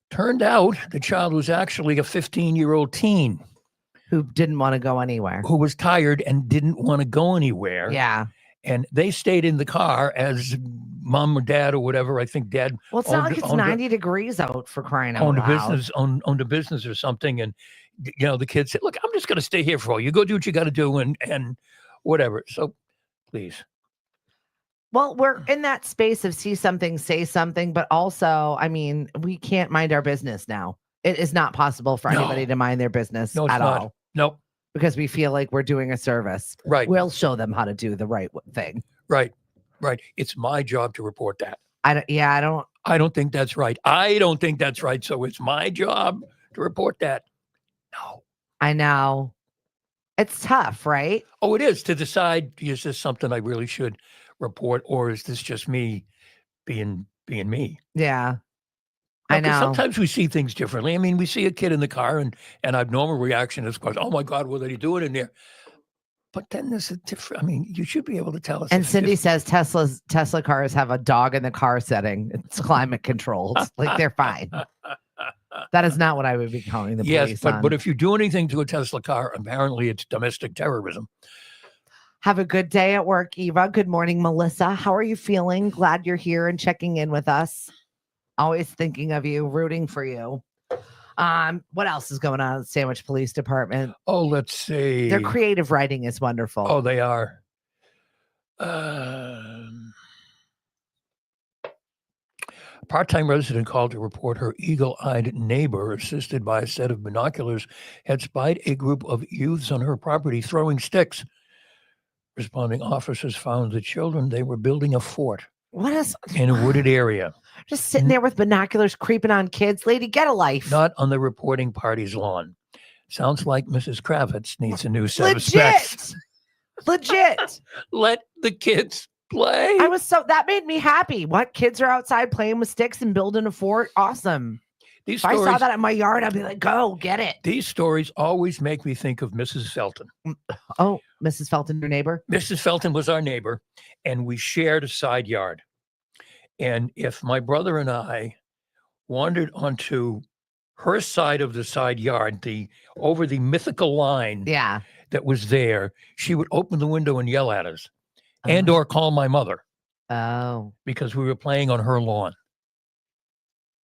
Turned out the child was actually a 15-year-old teen who didn't want to go anywhere. who was tired and didn't want to go anywhere. Yeah. And they stayed in the car as mom or dad or whatever. I think dad Well, it's not like it's 90 degrees out for crying out owned loud. owned a business or something. And, the kid said, look, I'm just going to stay here for all. You go do what you got to do and whatever. So please. Well, we're in that space of see something, say something, but also, I mean, we can't mind our business now. It is not possible for anybody to mind their business No, it's at not. all Nope. because we feel like we're doing a service. Right. We'll show them how to do the right thing. Right. Right. It's my job to report that. I don't think that's right. I don't think that's right. So it's my job to report that. No. I know. It's tough, right? Oh, it is to decide, is this something I really should report, or is this just me being me? Yeah. Now, I 'cause know. sometimes we see things differently. I mean, we see a kid in the car and our normal reaction is, oh my God, what are they doing in there? But then there's a different, you should be able to tell us. And Cindy says Tesla cars have a dog in the car setting. It's climate controlled. Like they're fine. That is not what I would be calling the police. Yes, but if you do anything to a Tesla car, apparently it's domestic terrorism. Have a good day at work, Eva. Good morning, Melissa. How are you feeling? Glad you're here and checking in with us. Always thinking of you, rooting for you. What else is going on at the Sandwich Police Department? Oh, let's see. Their creative writing is wonderful. Oh, they are. A part-time resident called to report her eagle-eyed neighbor, assisted by a set of binoculars, had spied a group of youths on her property throwing sticks. Responding officers found the children, they were building a fort in a wooded area. Just sitting there with binoculars creeping on kids. Lady, get a life. Not on the reporting party's lawn. Sounds like Mrs. Kravitz needs a new set of specs. Legit. Let the kids play. That made me happy. What? Kids are outside playing with sticks and building a fort? Awesome. If I saw that in my yard, I'd be like, go get it. These stories always make me think of Mrs. Felton. Oh, Mrs. Felton, your neighbor? Mrs. Felton was our neighbor, and we shared a side yard. And if my brother and I wandered onto her side of the side yard, over the mythical line that was there, she would open the window and yell at us and or call my mother. Oh. Because we were playing on her lawn.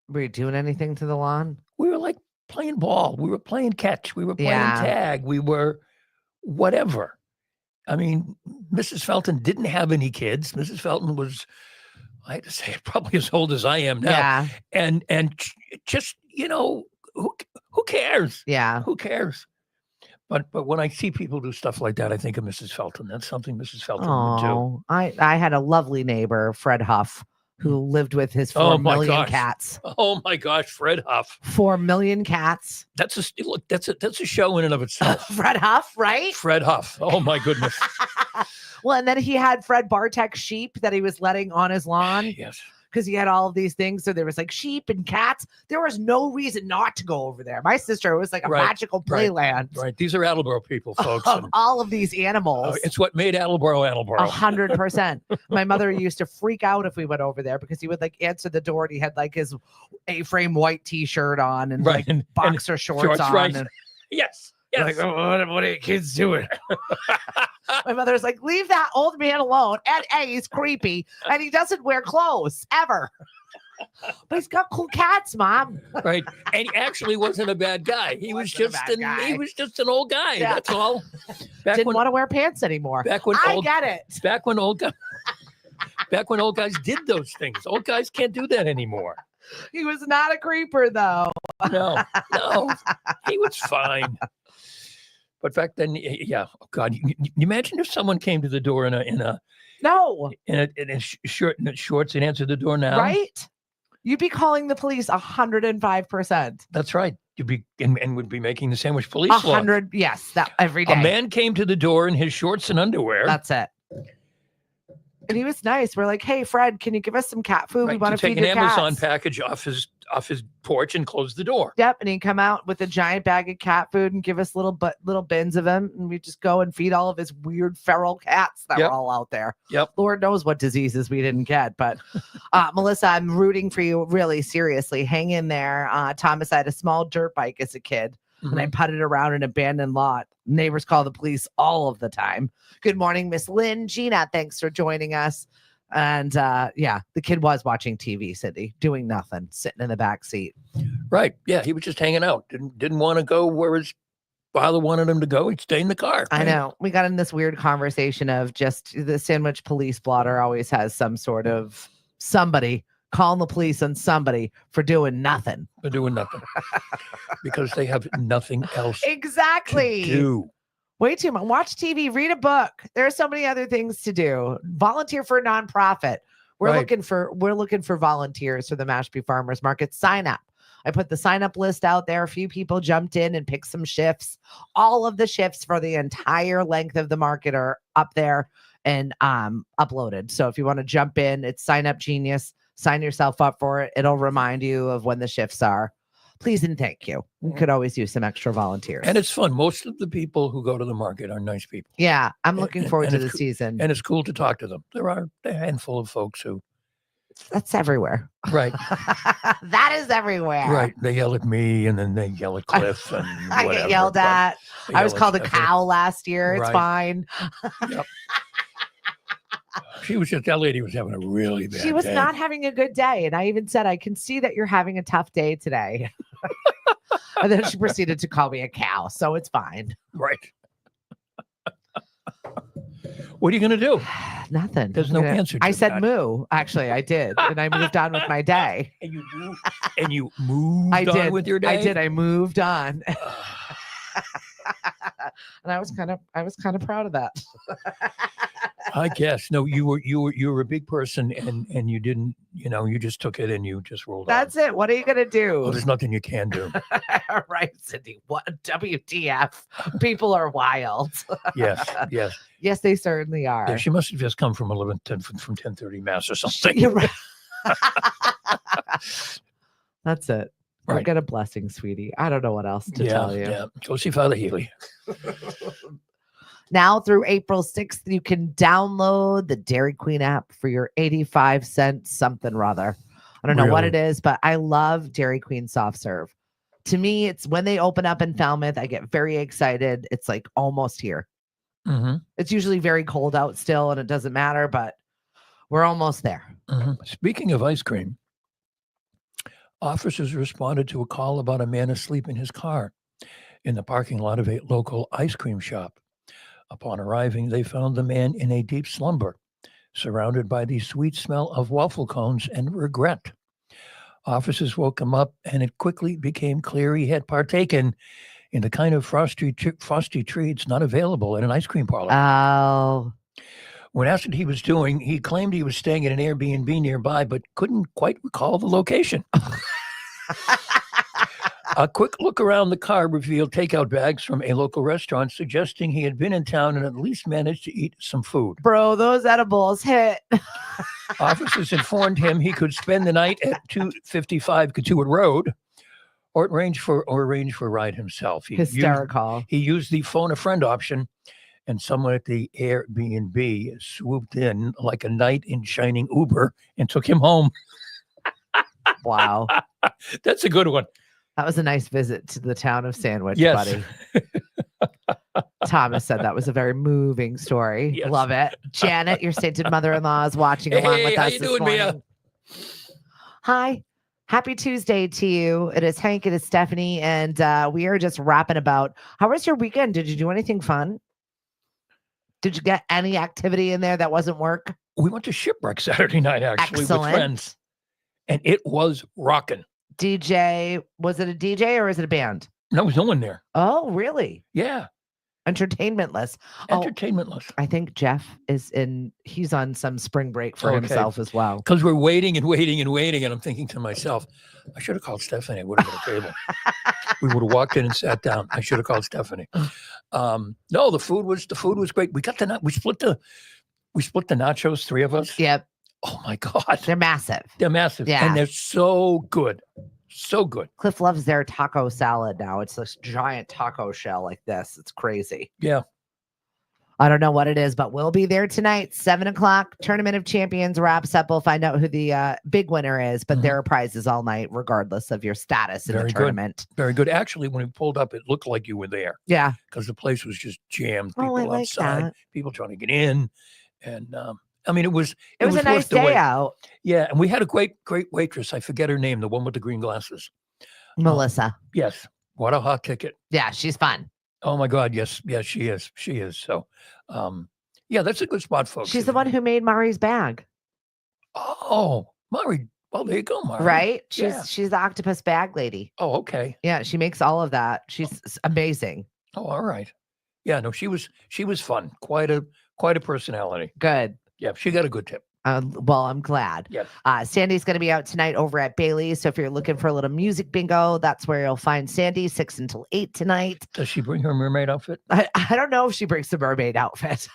Were you doing anything to the lawn? We were like playing ball. We were playing catch. We were playing tag. We were whatever. I mean, Mrs. Felton didn't have any kids. Mrs. Felton was, I had to say, probably as old as I am now. Yeah. And just, who cares? Yeah. Who cares? But when I see people do stuff like that, I think of Mrs. Felton. That's something Mrs. Felton would do. I had a lovely neighbor, Fred Huff, who lived with his 4 million cats. Oh my gosh, Fred Huff. 4 million cats. That's a show in and of itself. Fred Huff, right? Fred Huff. Oh my goodness. Well, and then he had Fred Bartek sheep that he was letting on his lawn. Yes. Because he had all of these things. So there was like sheep and cats. There was no reason not to go over there. My sister, it was like a magical playland. Right. These are Attleboro people, folks. Of all of these animals. It's what made Attleboro. 100%. My mother used to freak out if we went over there because he would like answer the door and he had like his A-frame white t-shirt on and like boxer shorts on. Right. And, yes. Like, what are you kids doing? My mother's like, leave that old man alone. And A, he's creepy and he doesn't wear clothes ever. But he's got cool cats, Mom. Right. And he actually wasn't a bad guy. He was Wasn't a just bad guy. he was just an old guy. Yeah. That's all. Back Didn't when want to wear pants anymore. back when I old get it. back when old guys back when old guys did those things. Old guys can't do that anymore. He was not a creeper, though. No, he was fine. But back then, yeah. Oh God, you imagine if someone came to the door in a No. shirt and shorts and answered the door now. Right? You'd be calling the police 105%. That's right. You'd be and would be making the sandwich police law. 100. Yes, that every day. A man came to the door in his shorts and underwear. That's it. And he was nice. We're like, hey, Fred, can you give us some cat food? Right, We want to take feed an your Amazon cats. package off his porch and close the door. Yep. And he'd come out with a giant bag of cat food and give us little bins of them. And we just go and feed all of his weird feral cats that Yep. were all out there. Yep. Lord knows what diseases we didn't get. But Melissa, I'm rooting for you really seriously. Hang in there. Thomas, I had a small dirt bike as a kid. And I Mhm. putted around an abandoned lot. Neighbors call the police all of the time. Good morning, Miss Lynn. Gina, thanks for joining us. And yeah, the kid was watching TV, Cindy, doing nothing, sitting in the back seat. Right. Yeah, he was just hanging out. Didn't want to go where his father wanted him to go. He'd stay in the car. I right? know. We got in this weird conversation of just the sandwich police blotter always has some sort of somebody calling the police on somebody for doing nothing. They're doing nothing because they have nothing else Exactly. to do. Way too much. Watch TV, read a book. There are so many other things to do. Volunteer for a nonprofit. We're Right. looking for volunteers for the Mashpee Farmers Market. Sign up. I put the sign up list out there. A few people jumped in and picked some shifts. All of the shifts for the entire length of the market are up there and uploaded. So if you want to jump in, it's Sign Up Genius. Sign yourself up for it. It'll remind you of when the shifts are. Please and thank you. We could always use some extra volunteers. And it's fun. Most of the people who go to the market are nice people. Yeah, I'm looking and- forward and to it's the cool- season. And it's cool to talk to them. There are a handful of folks who, That's everywhere. right, That is everywhere. right. They yell at me and then they yell at Cliff and I whatever. get yelled but at. they I was yell at called a Cliff. cow last year. It's Right. fine. That lady was having a really bad She was day. not having a good day. And I even said, I can see that you're having a tough day today. And then she proceeded to call me a cow. So it's fine. Right. What are you going to do? Nothing. There's I'm no gonna- answer to I said that. moo. Actually, I did. And I moved on with my day. And you moved I on did. with your day? I did. I moved on. And I was kind of proud of that. I guess. No, you were a big person and you didn't, you just took it and you just rolled That's it. What are you gonna on. do? Well, there's nothing you can do. All right, Cindy. What WTF? People are wild. Yes, yes. Yes, they certainly are. Yeah, she must have just come from 10:30 mass or something. You're right. That's it. Or Right. get a blessing, sweetie. I don't know what else to Yeah, tell you. yeah. Go see Father Healy. Now through April 6th, you can download the Dairy Queen app for your 85-cent something rather. I don't know what it Really? is, but I love Dairy Queen soft serve. To me, it's when they open up in Falmouth, I get very excited. It's like almost here. Mm-hmm, It's usually very cold out still, and it doesn't matter, but we're almost there. mm-hmm. Speaking of ice cream, officers responded to a call about a man asleep in his car in the parking lot of a local ice cream shop. Upon arriving, they found the man in a deep slumber, surrounded by the sweet smell of waffle cones and regret. Officers woke him up, and it quickly became clear he had partaken in the kind of frosty treats not available at an ice cream parlor. Oh, When asked what he was doing, he claimed he was staying at an Airbnb nearby, but couldn't quite recall the location. A quick look around the car revealed takeout bags from a local restaurant, suggesting he had been in town and at least managed to eat some food. bro, those edibles hit. Officers informed him he could spend the night at 255 Katuitt Road or arrange for a ride himself. Hysterical. He used the phone a friend option, and someone at the Airbnb swooped in like a knight in shining Uber and took him home. Wow. That's a good one. That was a nice visit to the town of Sandwich, Yes. buddy. Thomas said that was a very moving story. Yes. Love it. Janet, your sainted mother-in-law, is watching along Hey, with how us you this doing, Mia? morning. Hi. Happy Tuesday to you. It is Hank, it is Stephanie, and we are just rapping about how was your weekend? Did you do anything fun? Did you get any activity in there that wasn't work? We went to Shipwreck Saturday night, actually, with friends, Excellent. and it was rocking. DJ, was it a DJ or is it a band? There was no one there. Oh, really? Yeah, Entertainmentless. Oh, entertainmentless. I think Jeff he's on some spring break for Okay. himself as well. Because we're waiting and waiting and waiting, and I'm thinking to myself, I should have called Stephanie. I would have got a table. We would have walked in and sat down. I should have called Stephanie. No, the food was great. We split the nachos, three of us. Yep. Oh my God. They're massive. They're massive. Yeah. And they're so good. So good. Cliff loves their taco salad now. It's this giant taco shell like this. It's crazy. Yeah. I don't know what it is, but we'll be there tonight, 7:00. Tournament of Champions wraps up. We'll find out who the big winner is, but there are prizes all night, regardless of your status in Very the good. tournament. Very good. Actually, when we pulled up, it looked like you were there Yeah. because the place was just jammed. Oh, People I like outside, that. people trying to get in. And I mean, it was It was a worth nice the day wait. out. Yeah. And we had a great waitress. I forget her name, the one with the green glasses. Melissa. Yes. What a hot ticket. Yeah, she's fun. Oh my God. Yes. Yes, she is. She is. So, yeah, that's a good spot, folks. She's the one who made Mari's bag, Oh, Mari. Well, there you go, Mari. right? Yeah. She's the octopus bag lady. Oh, okay. Yeah, she makes all of that. She's amazing. Oh, all right. Yeah, no, she was fun. Quite a personality. Good. Yeah, she got a good tip. Well, I'm glad. Yes. Sandy's going to be out tonight over at Bailey's. So if you're looking for a little music bingo, that's where you'll find Sandy 6 until 8 tonight. Does she bring her mermaid outfit? I don't know if she brings the mermaid outfit.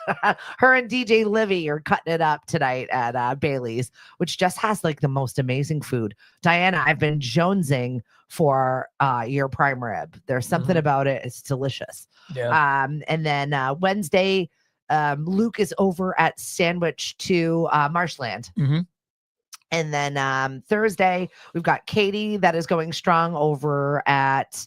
Her and DJ Livy are cutting it up tonight at Bailey's, which just has like the most amazing food. Diana, I've been jonesing for your prime rib. There's something about it. It's delicious. Yeah. And then Wednesday, Luke is over at Sandwich to Marshland. Mhm. And then Thursday, we've got Katie that is going strong over at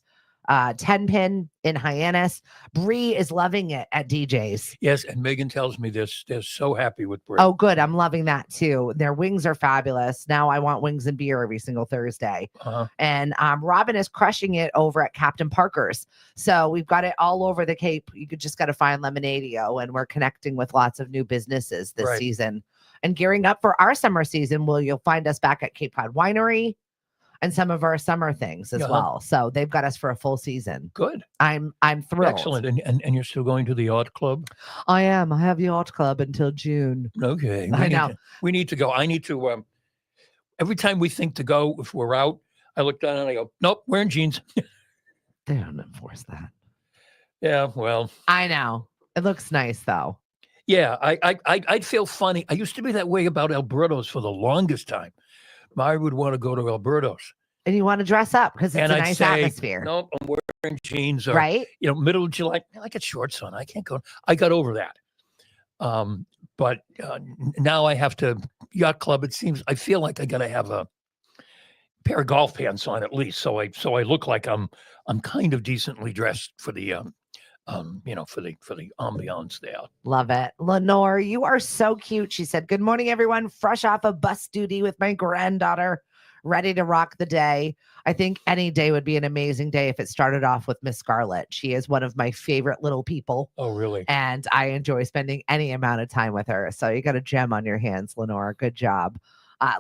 10 Pin in Hyannis. Bree is loving it at DJ's. Yes, and Megan tells me this. They're so happy with Brie. Oh, good. I'm loving that too. Their wings are fabulous. Now I want wings and beer every single Thursday. Uh-huh. And Robin is crushing it over at Captain Parker's. So we've got it all over the Cape. You just got to find Lemonadio, and we're connecting with lots of new businesses this Right. season and gearing up for our summer season. You'll find us back at Cape Cod Winery and some of our summer things as well. So they've got us for a full season. Good. I'm thrilled. Excellent. And you're still going to the Yacht Club? I am. I have the Yacht Club until June. Okay. I know. We need to go. I need to every time we think to go, if we're out, I look down and I go, nope, wearing jeans. They don't enforce that. Yeah, well. I know. It looks nice though. Yeah, I'd feel funny. I used to be that way about Alberto's for the longest time. I would want to go to Alberto's. And you want to dress up because it's And a I'd nice say, atmosphere. nope, I'm wearing jeans. Or, Right? middle of July, I get shorts on. I can't go. I got over that. But now I have to, Yacht Club, it seems, I feel like I got to have a pair of golf pants on at least. So I look like I'm kind of decently dressed for the, for the ambiance there. Love it. Lenore, you are so cute. She said, good morning, everyone. Fresh off of bus duty with my granddaughter, ready to rock the day. I think any day would be an amazing day if it started off with Miss Scarlett. She is one of my favorite little people. Oh, really? And I enjoy spending any amount of time with her. So you got a gem on your hands, Lenore. Good job.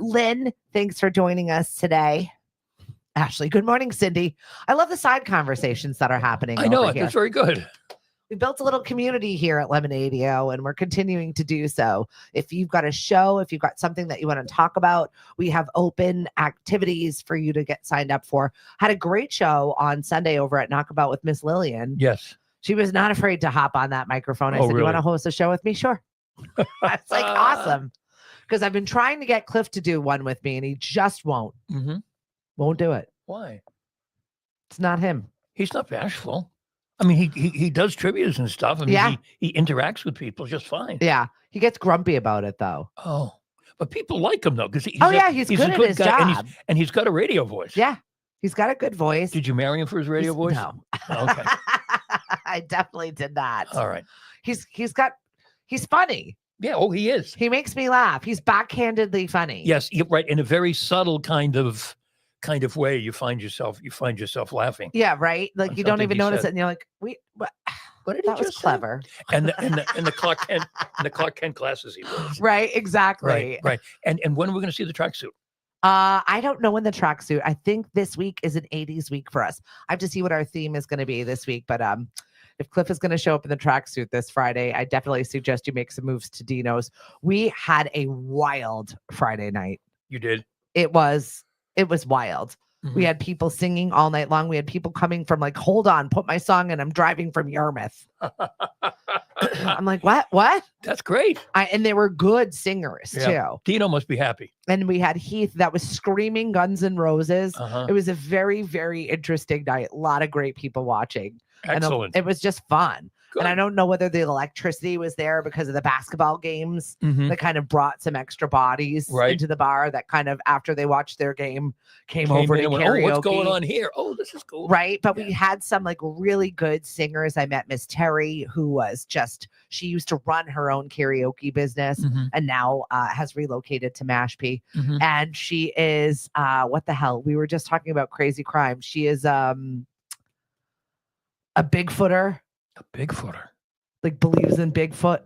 Lynn, thanks for joining us today. Ashley, good morning, Cindy. I love the side conversations that are happening. I know over it. here. It's very good. We built a little community here at Lemonadio, and we're continuing to do so. If you've got a show, if you've got something that you want to talk about, we have open activities for you to get signed up for. Had a great show on Sunday over at Knockabout with Miss Lillian. Yes. She was not afraid to hop on that microphone. I Oh, said, really? you want to host a show with me? Sure. It's like awesome. Because I've been trying to get Cliff to do one with me, and he just won't. Mm-hmm. Won't do it. Why? It's not him. He's not bashful. I mean, he does trivias and stuff. I mean, Yeah. he interacts with people just fine. Yeah. He gets grumpy about it, though. Oh, but people like him though because he's He's good at his job. and he's got a radio voice. Yeah. He's got a good voice. Did you marry him for his radio voice? No. Okay. I definitely did not. All right. He's funny. Yeah. Oh, he is. He makes me laugh. He's backhandedly funny. Yes, you're right. In a very subtle kind of way, you find yourself laughing. Yeah, right. Like on you don't something even he notice said. it, and you're like, "Wait, what? What did he That was just say? clever." And the Clark Kent glasses he wears. Right, exactly. Right. And when are we going to see the tracksuit? I don't know when the tracksuit. I think this week is an 80s week for us. I have to see what our theme is going to be this week. But if Cliff is going to show up in the tracksuit this Friday, I definitely suggest you make some moves to Dino's. We had a wild Friday night. You did. It was wild. We Mhm. had people singing all night long. We had people coming from like, hold on, put my song in. I'm driving from Yarmouth. I'm like, what? That's great. And they were good singers too. Dino must be happy. And we had Heath that was screaming Guns N' Roses. Uh-huh. It was a very, very interesting night. A lot of great people watching. Excellent. And it was just fun. Good. And I don't know whether the electricity was there because of the basketball games Mhm. that kind of brought some extra bodies Right. into the bar that kind of, after they watched their game, came over in to and went, karaoke. oh, what's going on here? Oh, this is cool. Right. But we had some like really good singers. I met Miss Terry, who was she used to run her own karaoke business Mhm. and now has relocated to Mashpee. Mhm. And she is, what the hell? We were just talking about crazy crime. She is a Bigfooter, A Bigfooter. like believes in Bigfoot.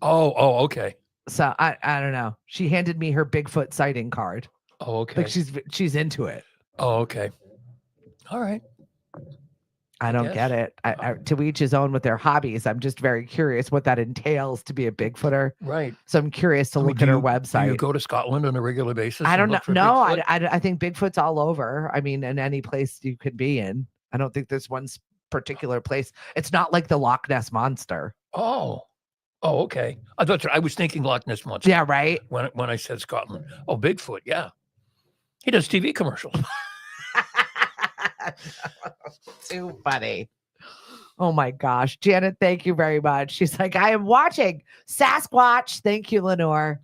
Oh, okay. So I don't know. She handed me her Bigfoot sighting card. Oh, okay. Like she's into it. Oh, okay. All right. I don't get it. To each his own with their hobbies. I'm just very curious what that entails to be a Bigfooter. Right. So I'm curious to look at her website. Do you go to Scotland on a regular basis? I and don't know. look for No, Bigfoot? I think Bigfoot's all over. I mean, in any place you could be in. I don't think there's one particular place. It's not like the Loch Ness Monster. Oh, okay. I was thinking Loch Ness Monster. Yeah, right. When I said Scotland. Oh, Bigfoot. Yeah. He does TV commercials. Too funny. Oh my gosh. Janet, thank you very much. She's like, I am watching Sasquatch. Thank you, Lenore.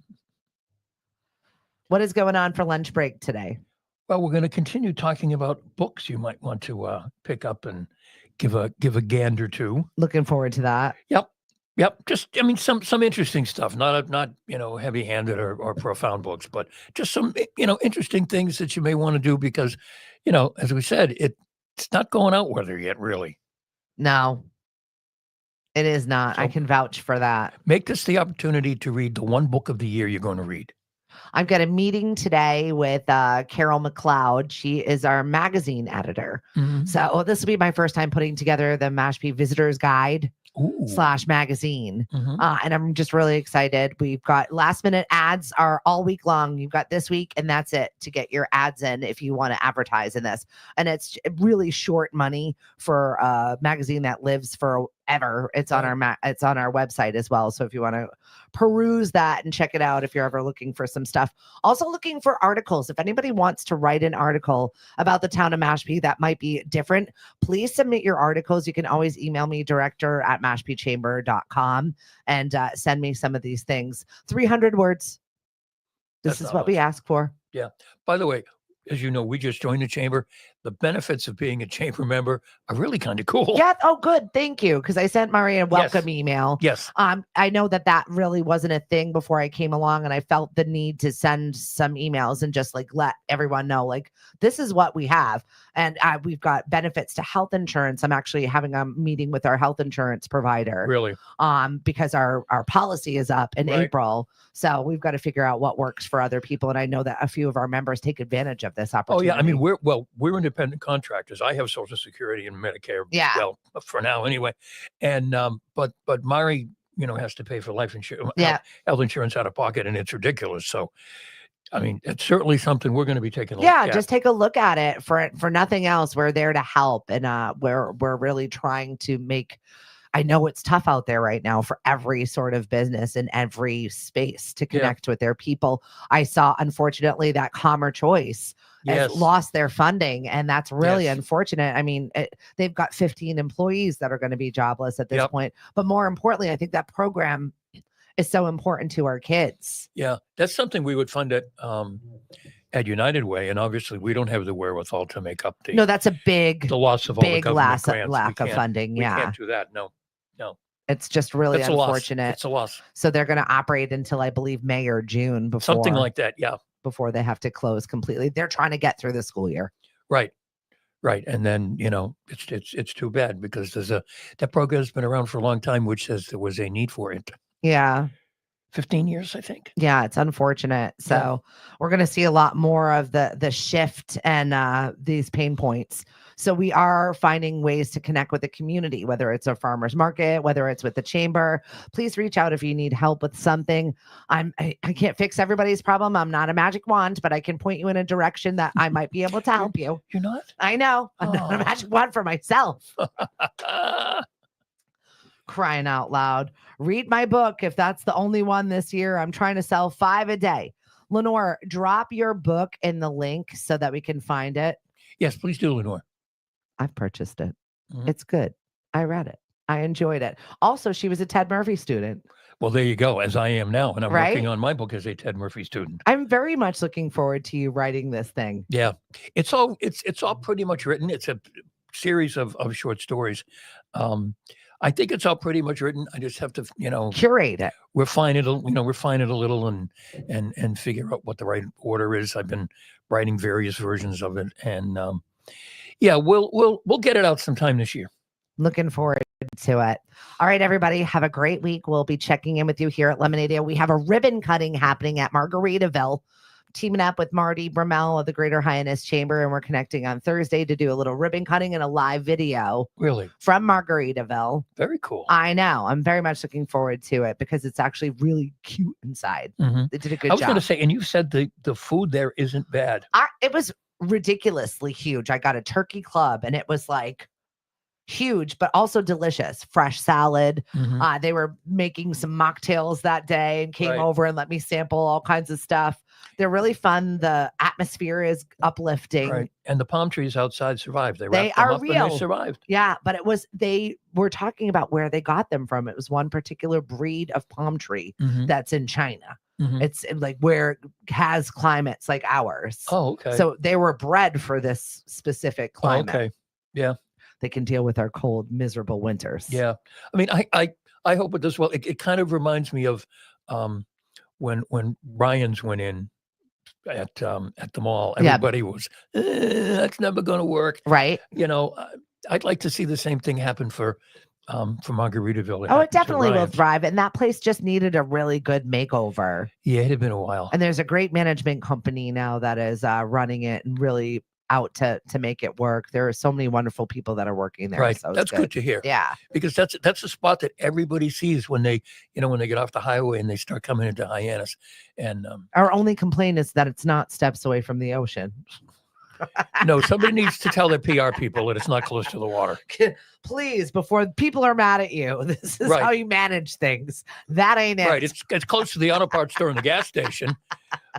What is going on for lunch break today? Well, we're going to continue talking about books you might want to pick up and give a gander to. Looking forward to that. Yep. Just, I mean, some interesting stuff, not heavy-handed or profound books, but just some, interesting things that you may want to do because, as we said, it's not going out weather yet, really. No, it is not. So I can vouch for that. Make this the opportunity to read the one book of the year you're going to read. I've got a meeting today with Carol McLeod. She is our magazine editor. Mhm. So this will be my first time putting together the Mashpee Visitors Guide Ooh. / magazine. Mhm. And I'm just really excited. We've got last minute ads are all week long. You've got this week and that's it to get your ads in if you want to advertise in this. And it's really short money for a magazine that lives forever. It's on it's on our website as well. So if you want to peruse that and check it out, if you're ever looking for some stuff, also looking for articles. If anybody wants to write an article about the town of Mashpee that might be different, please submit your articles. You can always email me director@mashpeechamber.com and send me some of these things. 300 words. This That's is not what we much. ask for. Yeah. By the way, as you know, we just joined the chamber. The benefits of being a chamber member are really kind of cool. Yeah. Oh, good. Thank you. Because I sent Mari a welcome email. Yes. I know that really wasn't a thing before I came along, and I felt the need to send some emails and just like let everyone know, like, this is what we have. And we've got benefits to health insurance. I'm actually having a meeting with our health insurance provider. Really? Because our policy is up in Right. April. So we've got to figure out what works for other people. And I know that a few of our members take advantage of this Oh opportunity. yeah. I mean, we're independent contractors. I have Social Security and Medicare. Yeah. Well, for now anyway. And but Mari, has to pay for life insurance, Yeah. health insurance out of pocket, and it's ridiculous. So, I mean, it's certainly something we're going to be taking a look Yeah, at. just take a look at it. For nothing else, we're there to help, and we're really trying to make. I know it's tough out there right now for every sort of business in every space to connect with their people. I saw, unfortunately, that Commer Choice has lost their funding, and that's really unfortunate. I mean, they've got 15 employees that are going to be jobless at this point. But more importantly, I think that program is so important to our kids. Yeah, that's something we would fund at United Way, and obviously we don't have the wherewithal to make up No, that's a big the loss of all the big government grants. lack of funding. We Yeah, can't do that. No. It's just really It's a loss. unfortunate. It's a loss. So they're going to operate until I believe May or June Something like that. Yeah. before they have to close completely. They're trying to get through the school year. Right. Right. And then, it's too bad because that program has been around for a long time, which says there was a need for it. Yeah. 15 years, I think. Yeah, it's unfortunate. So we're going to see a lot more of the shift and these pain points. So we are finding ways to connect with the community, whether it's a farmer's market, whether it's with the chamber. Please reach out if you need help with something. I can't fix everybody's problem. I'm not a magic wand, but I can point you in a direction that I might be able to help you. You're not? I know. I'm not a magic wand for myself. Crying out loud. Read my book if that's the only one this year. I'm trying to sell 5 a day. Lenore, drop your book in the link so that we can find it. Yes, please do, Lenore. I've purchased it. Mhm. It's good. I read it. I enjoyed it. Also, she was a Ted Murphy student. Well, there you go, as I am now, and I'm Right? working on my book as a Ted Murphy student. I'm very much looking forward to you writing this thing. Yeah, it's all pretty much written. It's a series of short stories. I think it's all pretty much written. I just have to, Curate it. refine it a little and figure out what the right order is. I've been writing various versions of it, and we'll get it out sometime this year. Looking forward to it. All right, everybody, have a great week. We'll be checking in with you here at Lemonade. We have a ribbon cutting happening at Margaritaville, teaming up with Marty Brummel of the Greater Highness Chamber, and we're connecting on Thursday to do a little ribbon cutting and a live video Really? from Margaritaville. Very cool. I know. I'm very much looking forward to it because it's actually really cute inside. Mhm. They did a good I was job. going to say, and you said the food there isn't bad. It was ridiculously huge. I got a turkey club and it was like huge, but also delicious. Fresh salad. Mhm. They were making some mocktails that day and came Right. over and let me sample all kinds of stuff. They're really fun. The atmosphere is uplifting. Right. And the palm trees outside survived. They They wrapped them are up and real. they survived. Yeah, but they were talking about where they got them from. It was one particular breed of palm tree Mhm. that's in China. Mhm. It's like where it has climates like ours. Oh, okay. So they were bred for this specific Oh, climate. okay. Yeah. They can deal with our cold, miserable winters. Yeah. I mean, I hope it does well. It kind of reminds me of when Ryan's went in at the mall. Yeah. Everybody was, that's never going to work. Right? I'd like to see the same thing happen for Margaritaville. Oh, happened it to definitely will Ryan's. thrive. And that place just needed a really good makeover. Yeah, it had been a while. And there's a great management company now that is running it and really out to make it work. There are so many wonderful people that are working there. Right. So it's That's good to hear. Yeah. Because that's a spot that everybody sees when they get off the highway and they start coming into Hyannis. And Our only complaint is that it's not steps away from the ocean. no, somebody needs to tell their PR people that it's not close to the water. Please, before people are mad at you, this is Right. how you manage things. That ain't it. Right. It's close to the auto parts store and the gas station,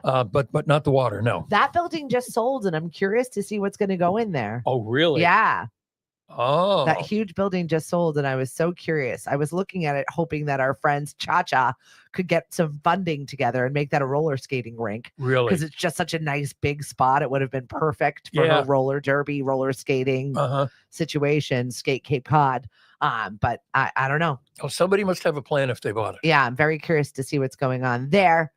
but not the water. No. That building just sold, and I'm curious to see what's going to go in there. Oh, really? Yeah, Oh. that huge building just sold, and I was so curious. I was looking at it, hoping that our friends Cha-Cha could get some funding together and make that a roller skating rink Really? because it's just such a nice big spot. It would have been perfect for Yeah. her roller derby, roller skating Uh-huh. situation, skate Cape Cod. But I don't know. Oh, somebody must have a plan if they bought it. Yeah, I'm very curious to see what's going on there.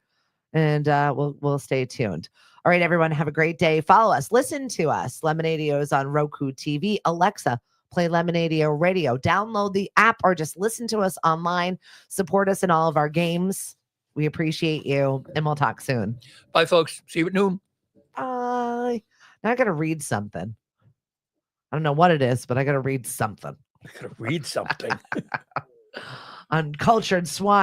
And we'll stay tuned. All right, everyone, have a great day. Follow us, listen to us. Lemonadio is on Roku TV. Alexa, play Lemonadio Radio. Download the app or just listen to us online. Support us in all of our games. We appreciate you, and we'll talk soon. Bye, folks. See you at noon. Bye. Now I got to read something. I don't know what it is, but I got to read something. I gotta read something. Uncultured swine.